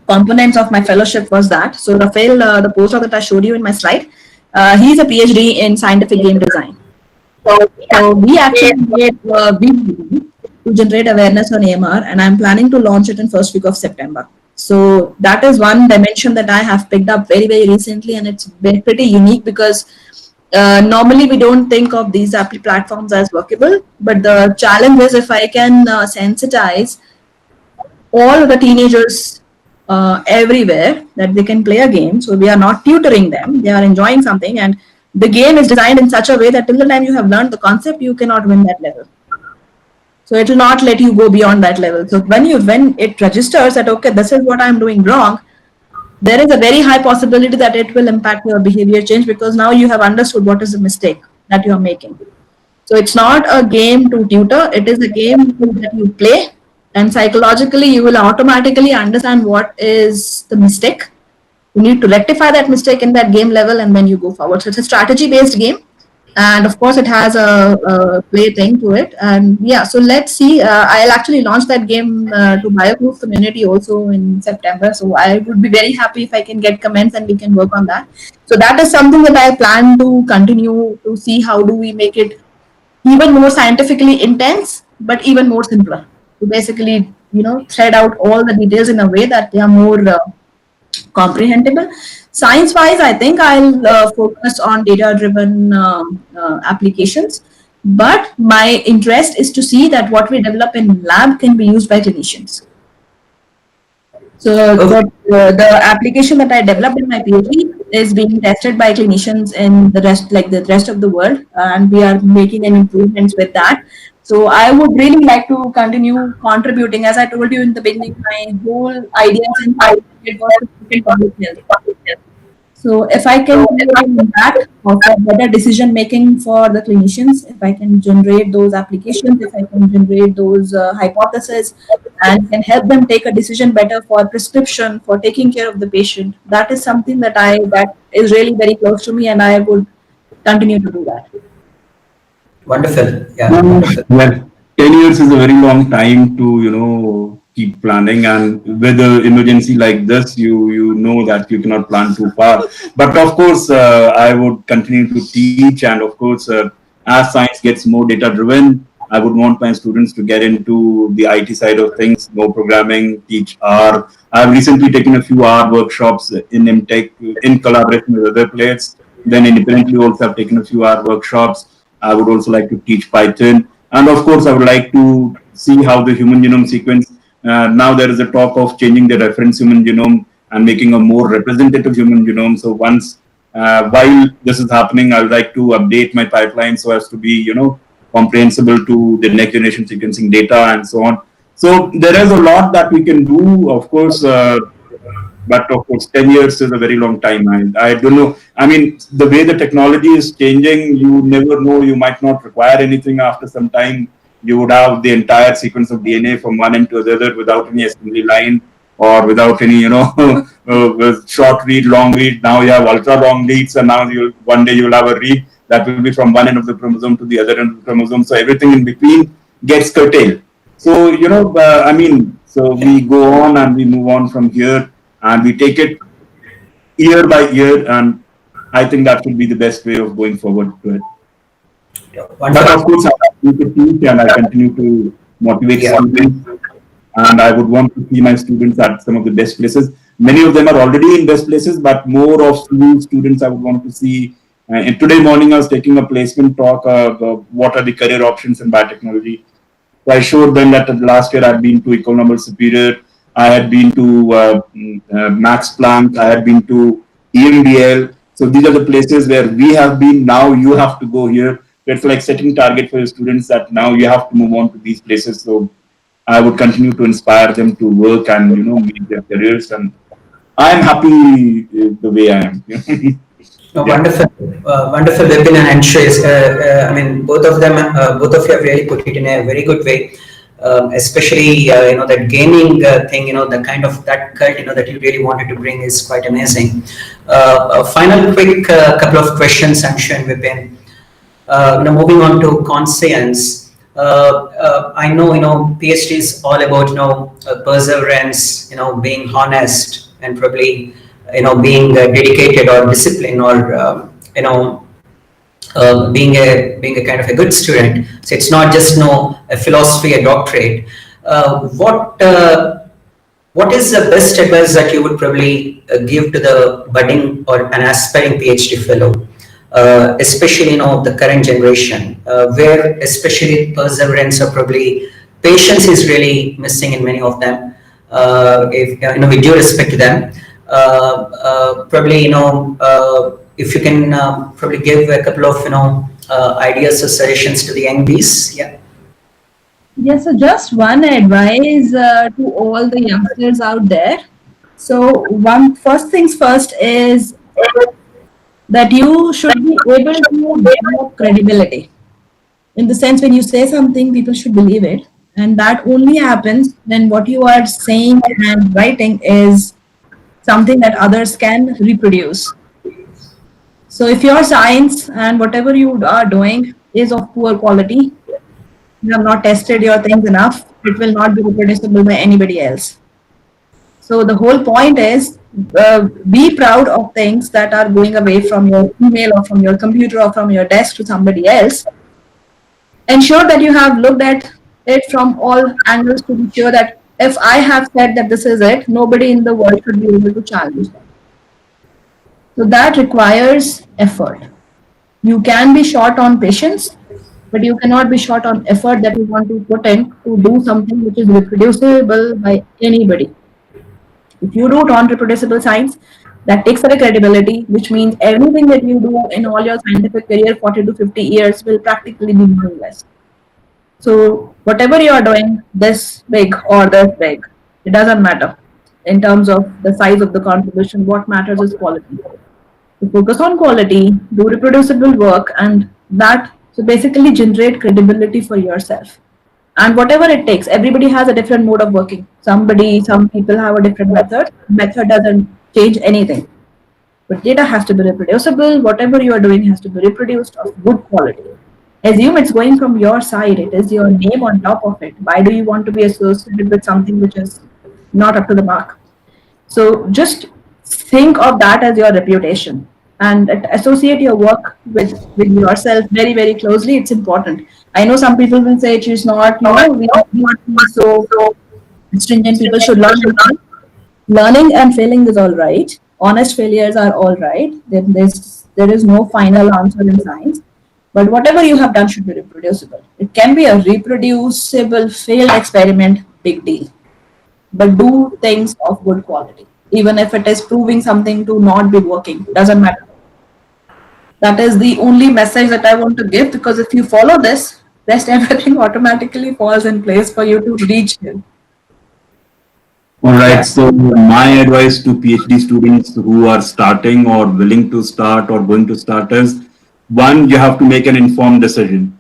components of my fellowship was that. So Rafael, the postdoc that I showed you in my slide, he's a PhD in scientific game design. So we actually made a video to generate awareness on AMR, and I'm planning to launch it in first week of September. So that is one dimension that I have picked up very, very recently, and it's been pretty unique because normally we don't think of these platforms as workable, but the challenge is if I can sensitize all the teenagers everywhere that they can play a game. So we are not tutoring them, they are enjoying something, and the game is designed in such a way that till the time you have learned the concept, you cannot win that level. So it will not let you go beyond that level. So when it registers that, okay, this is what I'm doing wrong, there is a very high possibility that it will impact your behavior change, because now you have understood what is the mistake that you are making. So it's not a game to tutor, it is a game that you play, and psychologically you will automatically understand what is the mistake. You need to rectify that mistake in that game level, and then you go forward. So it's a strategy based game, and of course it has a play thing to it. And yeah, so let's see, I'll actually launch that game to BioProof community also in September. So I would be very happy if I can get comments and we can work on that. So that is something that I plan to continue to see how do we make it even more scientifically intense, but even more simpler, to basically thread out all the details in a way that they are more comprehensible. Science wise, I think I'll focus on data driven applications, but my interest is to see that what we develop in lab can be used by clinicians. So the application that I developed in my PhD is being tested by clinicians in the rest of the world, and we are making an improvements with that. So I would really like to continue contributing. As I told you in the beginning, my whole idea is in public health. So if I can create an impact of a better decision making for the clinicians, if I can generate those applications, if I can generate those hypotheses, and can help them take a decision better for prescription, for taking care of the patient, that is something that is really very close to me, and I would continue to do that. Wonderful. Yeah, Well, wonderful. well, 10 years is a very long time to, keep planning. And with an emergency like this, you know that you cannot plan too far. But of course, I would continue to teach. And of course, as science gets more data driven, I would want my students to get into the IT side of things, know programming, teach R. I've recently taken a few R workshops in MTech in collaboration with other players. Then independently also I've taken a few R workshops. I would also like to teach Python. And of course, I would like to see how the human genome sequence, now there is a talk of changing the reference human genome and making a more representative human genome. So once, while this is happening, I would like to update my pipeline so as to be, comprehensible to the next generation sequencing data and so on. So there is a lot that we can do, of course, but of course 10 years is a very long time. I don't know, I mean, the way the technology is changing, you never know, you might not require anything after some time. You would have the entire sequence of DNA from one end to the other without any assembly line or without any, short read, long read. Now you have ultra long reads, and now one day you'll have a read that will be from one end of the chromosome to the other end of the chromosome, so everything in between gets curtailed. So so we go on and we move on from here, and we take it year by year, and I think that would be the best way of going forward to it. Yeah, But wonderful. of course, I continue to teach and I continue to motivate Yeah. students, and I would want to see my students at some of the best places. Many of them are already in best places, but more of new students I would want to see. And today morning, I was taking a placement talk of what are the career options in biotechnology. So I showed them that last year I'd been to Ecole Normale Superior, I had been to Max Planck, I had been to EMBL. So these are the places where we have been. Now you have to go here. It's like setting target for your students that now you have to move on to these places. So I would continue to inspire them to work and make their careers. And I am happy the way I am. No, Yeah. wonderful, wonderful Vipin and Anshush. I mean, both of you have really put it in a very good way. Especially, that gaming thing, the kind of that cult, that you really wanted to bring is quite amazing. Final quick couple of questions, Anshu and Vipin. Moving on to conscience. I know, PhD is all about, perseverance, being honest and probably, being dedicated or disciplined or, being a kind of a good student. So it's not just a philosophy, a doctorate. What is the best advice that you would probably give to the budding or an aspiring PhD fellow, especially the current generation, where especially perseverance or probably patience is really missing in many of them. If with due respect to them, probably if you can probably give a couple of ideas or suggestions to the young bees. Yeah. Yes, so just one advice to all the youngsters out there. So first things first is that you should be able to develop credibility. In the sense, when you say something, people should believe it. And that only happens when what you are saying and writing is something that others can reproduce. So if your science and whatever you are doing is of poor quality, you have not tested your things enough, it will not be reproducible by anybody else. So the whole point is be proud of things that are going away from your email or from your computer or from your desk to somebody else. Ensure that you have looked at it from all angles to be sure that if I have said that this is it, nobody in the world should be able to challenge that. So that requires effort. You can be short on patience, but you cannot be short on effort that you want to put in to do something which is reproducible by anybody. If you do non-reproducible science, that takes away credibility, which means everything that you do in all your scientific career, 40 to 50 years, will practically be meaningless. So whatever you are doing, this big or this big, it doesn't matter. In terms of the size of the contribution, what matters is quality. So focus on quality, do reproducible work, and that so basically generate credibility for yourself. And whatever it takes, everybody has a different mode of working. Some people have a different method. Method doesn't change anything. But data has to be reproducible. Whatever you are doing has to be reproduced of good quality. Assume it's going from your side. It is your name on top of it. Why do you want to be associated with something which is not up to the mark? So just think of that as your reputation and associate your work with yourself very, very closely. It's important. I know some people will say she's not, we not be so stringent. People should learn. Learning and failing is all right. Honest failures are all right. There is no final answer in science. But whatever you have done should be reproducible. It can be a reproducible failed experiment, big deal. But do things of good quality. Even if it is proving something to not be working, doesn't matter. That is the only message that I want to give, because if you follow this, rest everything automatically falls in place for you to reach here. All right. So my advice to PhD students who are starting or willing to start or going to start is, one, you have to make an informed decision.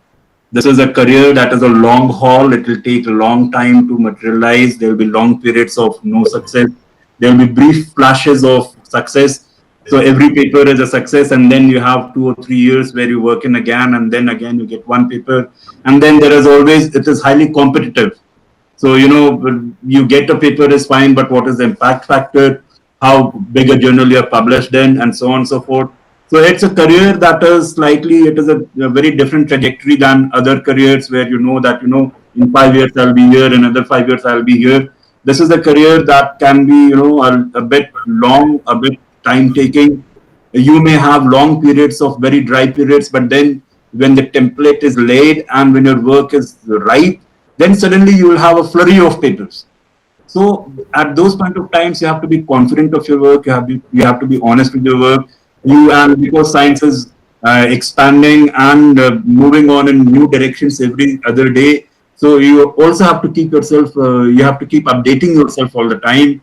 This is a career that is a long haul. It will take a long time to materialize. There will be long periods of no success. There will be brief flashes of success. So every paper is a success, and then you have 2 or 3 years where you work in again, and then again you get one paper, and then there is always, it is highly competitive. So, you get a paper is fine, but what is the impact factor? How big a journal you have published in, and so on and so forth. So it's a career that is it is a very different trajectory than other careers where that, in 5 years I'll be here, in another 5 years I'll be here. This is a career that can be, a bit long, a bit time taking. You may have long periods of very dry periods, but then when the template is laid and when your work is right, then suddenly you will have a flurry of papers. So at those point of times, you have to be confident of your work. You have to be honest with your work. And because science is expanding and moving on in new directions every other day, so you also have to keep yourself. You have to keep updating yourself all the time.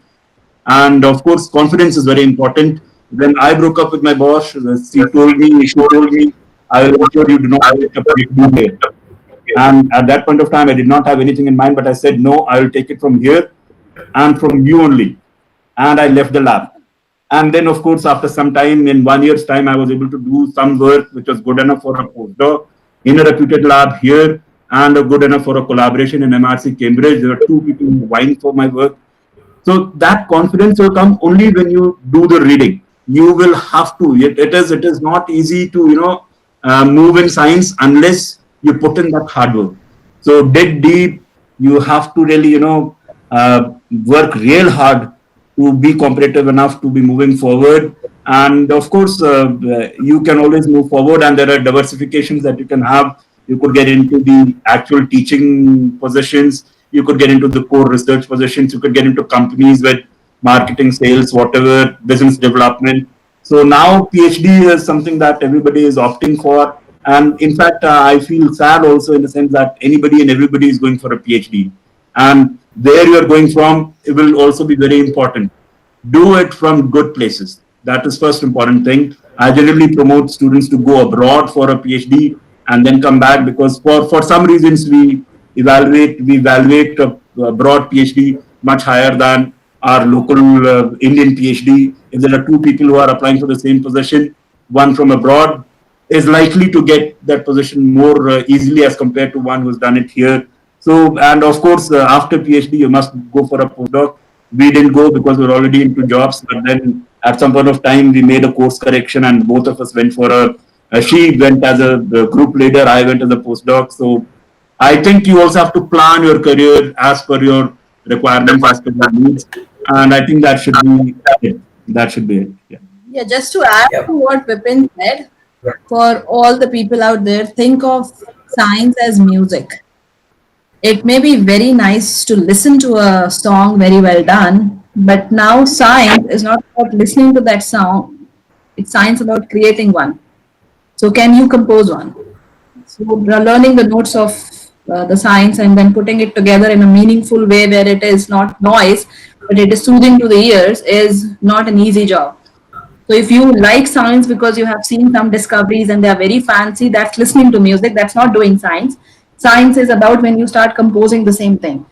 And of course, confidence is very important. When I broke up with my boss, she told me, I will ensure you do not take up here. And at that point of time, I did not have anything in mind, but I said, no, I will take it from here and from you only. And I left the lab. And then, of course, after some time, in 1 year's time, I was able to do some work which was good enough for a postdoc in a reputed lab here and good enough for a collaboration in MRC Cambridge. There were 2 people who whined for my work. So that confidence will come only when you do the reading. You will have to. It is not easy to move in science unless you put in that hard work. So dig deep. You have to really work real hard to be competitive enough to be moving forward. And of course, you can always move forward, and there are diversifications that you can have. You could get into the actual teaching positions. You could get into the core research positions. You could get into companies with marketing, sales, whatever, business development. So now PhD is something that everybody is opting for. And in fact, I feel sad also in the sense that anybody and everybody is going for a PhD. And where you are going from, it will also be very important. Do it from good places. That is first important thing. I generally promote students to go abroad for a PhD and then come back, because for some reasons we evaluate a broad PhD much higher than our local Indian PhD. If there are 2 people who are applying for the same position, one from abroad is likely to get that position more easily as compared to one who's done it here. So, and of course, after PhD, you must go for a postdoc. We didn't go because we're already into jobs, but then at some point of time, we made a course correction and both of us went for she went as a group leader, I went as a postdoc. So I think you also have to plan your career as per your requirements, as per your needs. And I think that should be it. That should be it. Yeah. Yeah, just to add to what Vipin said, for all the people out there, think of science as music. It may be very nice to listen to a song very well done, but now science is not about listening to that song. It's science about creating one. So can you compose one? So learning the notes of the science and then putting it together in a meaningful way where it is not noise, but it is soothing to the ears is not an easy job. So if you like science because you have seen some discoveries and they are very fancy, that's listening to music, that's not doing science. Science is about when you start composing the same thing.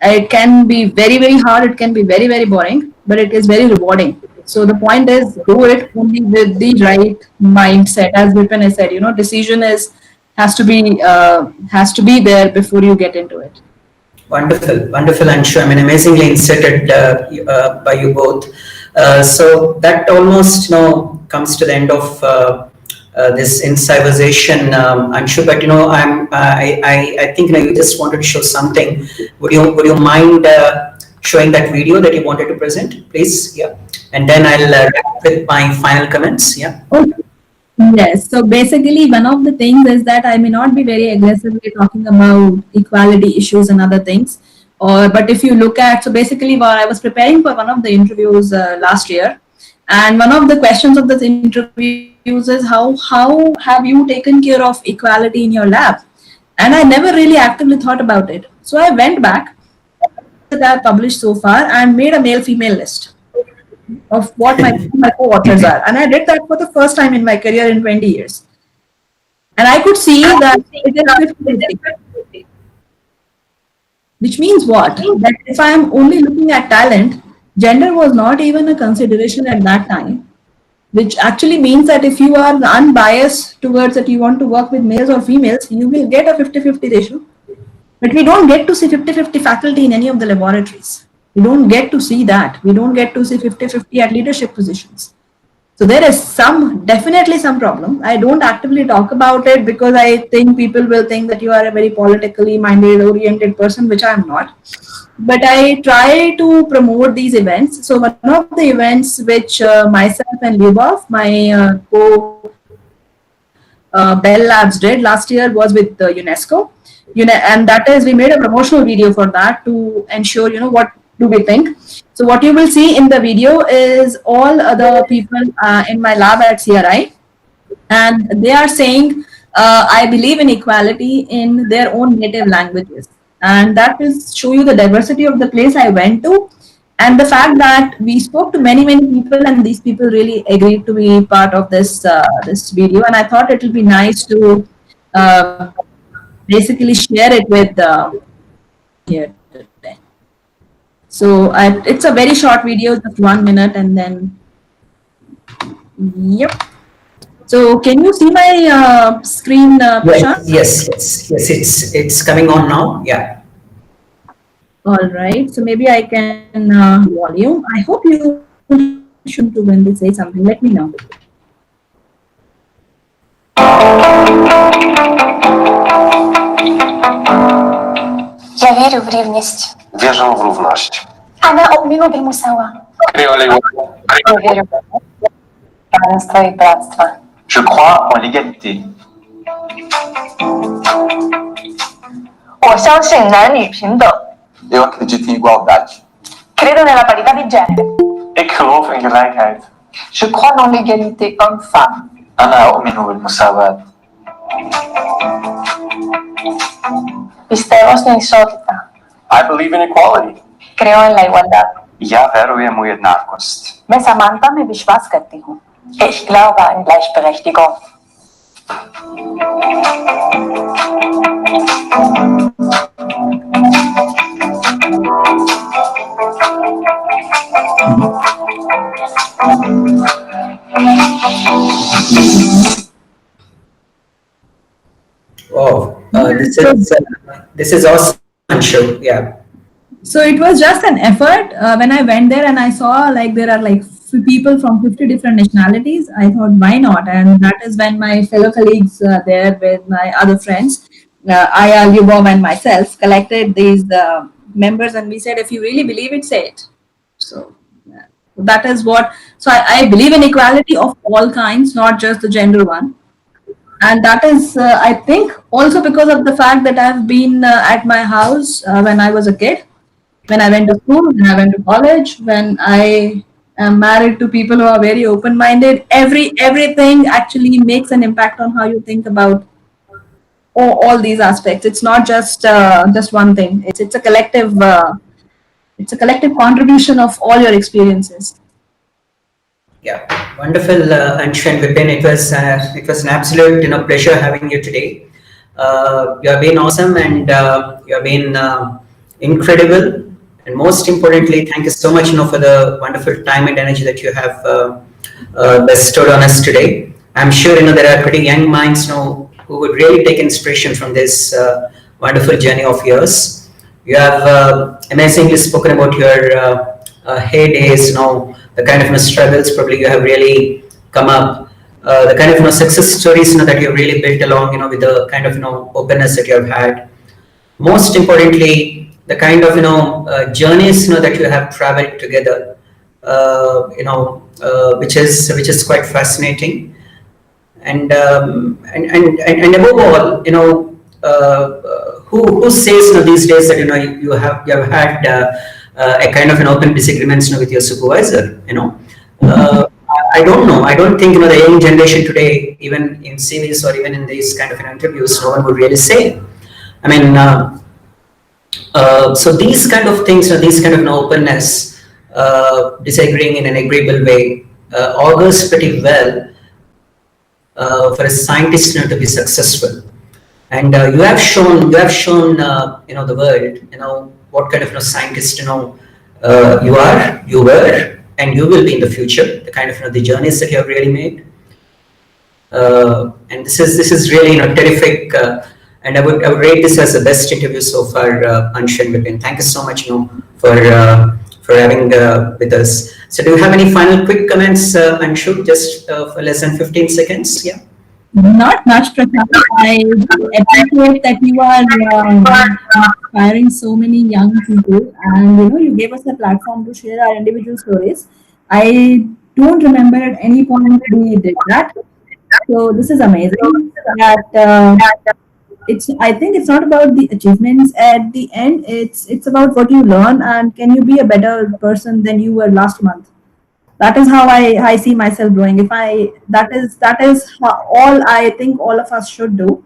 It can be very, very hard, it can be very, very boring, but it is very rewarding. So the point is, do it only with the right mindset. As Vipin has said, decision has to be there before you get into it. Wonderful, wonderful, Anshu. I mean, amazingly inserted by you both. So that almost, comes to the end of this incisivization, Anshu. But I think you just wanted to show something. Would you mind showing that video that you wanted to present, please? Yeah, and then I'll wrap with my final comments. Yeah. Okay. Yes. So basically, one of the things is that I may not be very aggressively talking about equality issues and other things. But if you look at, so basically, while I was preparing for one of the interviews last year, and one of the questions of this interviews is how have you taken care of equality in your lab? And I never really actively thought about it. So I went back that I've published so far and made a male-female list of what my co-authors are. And I did that for the first time in my career in 20 years. And I could see that it is 50-50. Which means what? That if I am only looking at talent, gender was not even a consideration at that time. Which actually means that if you are unbiased towards that you want to work with males or females, you will get a 50-50 ratio. But we don't get to see 50-50 faculty in any of the laboratories. We don't get to see that. We don't get to see 50-50 at leadership positions. So there is definitely some problem. I don't actively talk about it because I think people will think that you are a very politically minded, oriented person, which I am not. But I try to promote these events. So one of the events which myself and Lyubov, my Bell Labs did last year was with UNESCO. And that is, we made a promotional video for that to ensure, what do we think. So what you will see in the video is all other people in my lab at CRI, and they are saying, I believe in equality in their own native languages. And that will show you the diversity of the place I went to, and the fact that we spoke to many, many people, and these people really agreed to be part of this video. And I thought it will be nice to basically share it with here today. So it's a very short video, just 1 minute, and then yep. So can you see my screen, Prashant? Yes, it's coming on now. Yeah. All right. So maybe I can volume. I hope you shouldn't do when they say something. Let me know. Я верю в рівність. Wierzę w równość. أنا أؤمن بالمساواة. Я верю в равенство и братство. Je crois en l'égalité. 我相信男女平等。 Eu acredito em igualdade. Credo nella parità di genere. Ik geloof in gelijkheid. Je crois dans l'égalité homme-femme. أنا أؤمن بالمساواة. Πιστεύω στην ισότητα. I believe in equality. Creo en la igualdad. Я веруем у jednakost. मैं समानता में विश्वास करती हूँ. Ich glaube an Gleichberechtigung. Oh, this is awesome, Anshu. Yeah. So it was just an effort. When I went there and I saw like there are like people from 50 different nationalities, I thought, why not? And that is when my fellow colleagues there with my other friends, Aya, Lyubov, and myself collected these members, and we said, if you really believe it, say it. So yeah. That is what. So I believe in equality of all kinds, not just the gender one. And that is, I think, also because of the fact that I've been at my house when I was a kid, when I went to school, when I went to college, when I am married to people who are very open-minded. Everything actually makes an impact on how you think about all these aspects. It's not just one thing. It's a collective contribution of all your experiences. Yeah, wonderful, Anshu and Vipin. It was an absolute pleasure having you today. You have been awesome, and you have been incredible. And most importantly, thank you so much for the wonderful time and energy that you have bestowed on us today. I'm sure there are pretty young minds who would really take inspiration from this wonderful journey of yours. You have amazingly spoken about your heydays, the kind of struggles probably you have really come up, the kind of success stories that you've really built along, with the kind of openness that you have had. Most importantly, the kind of journeys that you have traveled together, which is quite fascinating. And above all, who says these days that you have had a kind of an open disagreements with your supervisor? I don't know. I don't think the young generation today, even in CVs or even in these kind of interviews, no one would really say. I mean, so these kind of things, these kind of openness, disagreeing in an agreeable way, augurs pretty well for a scientist to be successful. And you have shown the world, what kind of scientist you are, you were, and you will be in the future. The kind of the journeys that you have really made, and this is really terrific. And I would rate this as the best interview so far, Anshu and Vipin. Thank you so much, for having with us. So, do you have any final quick comments, Anshu? Just for less than 15 seconds, yeah. Not much, Prashant. I appreciate that you are inspiring so many young people, and you gave us a platform to share our individual stories. I don't remember at any point we did that, so this is amazing. That I think it's not about the achievements at the end. It's about what you learn, and can you be a better person than you were last month. That is how I see myself growing. That is all I think all of us should do.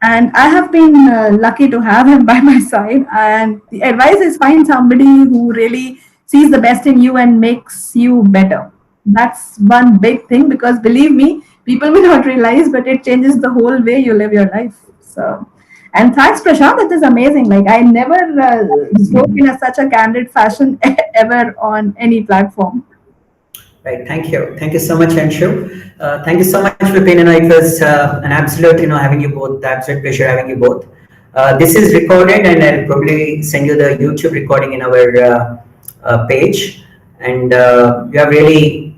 And I have been lucky to have him by my side. And the advice is find somebody who really sees the best in you and makes you better. That's one big thing, because believe me, people will not realize, but it changes the whole way you live your life. So, and thanks, Prashant. That is amazing. Like, I never spoke in such a candid fashion ever on any platform. Right. Thank you. Thank you so much, Anshu. Thank you so much, Vipin. It was an absolute, having you both, absolute pleasure having you both. This is recorded, and I'll probably send you the YouTube recording in our page. And you have really,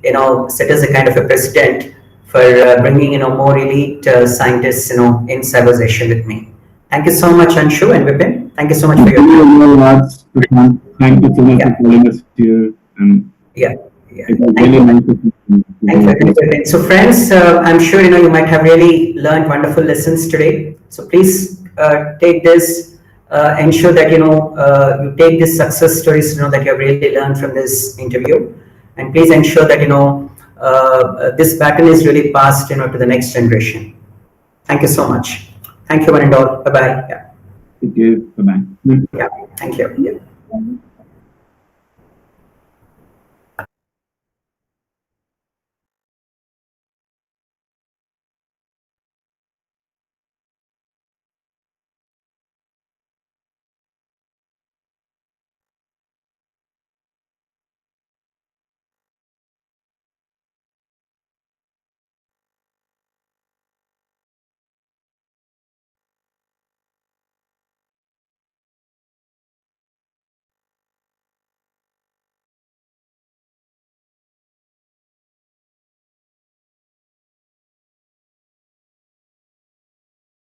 set as a kind of a precedent for bringing, more elite scientists, in Cybersation with me. Thank you so much, Anshu and Vipin. Thank you so much for your time. Thank you so much for calling us here. And yeah. It was really nice to Thank you. So friends, I'm sure you might have really learned wonderful lessons today. So please take this, ensure that you take these success stories that you have really learned from this interview, and please ensure that this baton is really passed to the next generation. Thank you so much. Thank you one and all. Bye bye. Yeah. Thank you. Bye bye. Yeah. Thank you. Yeah.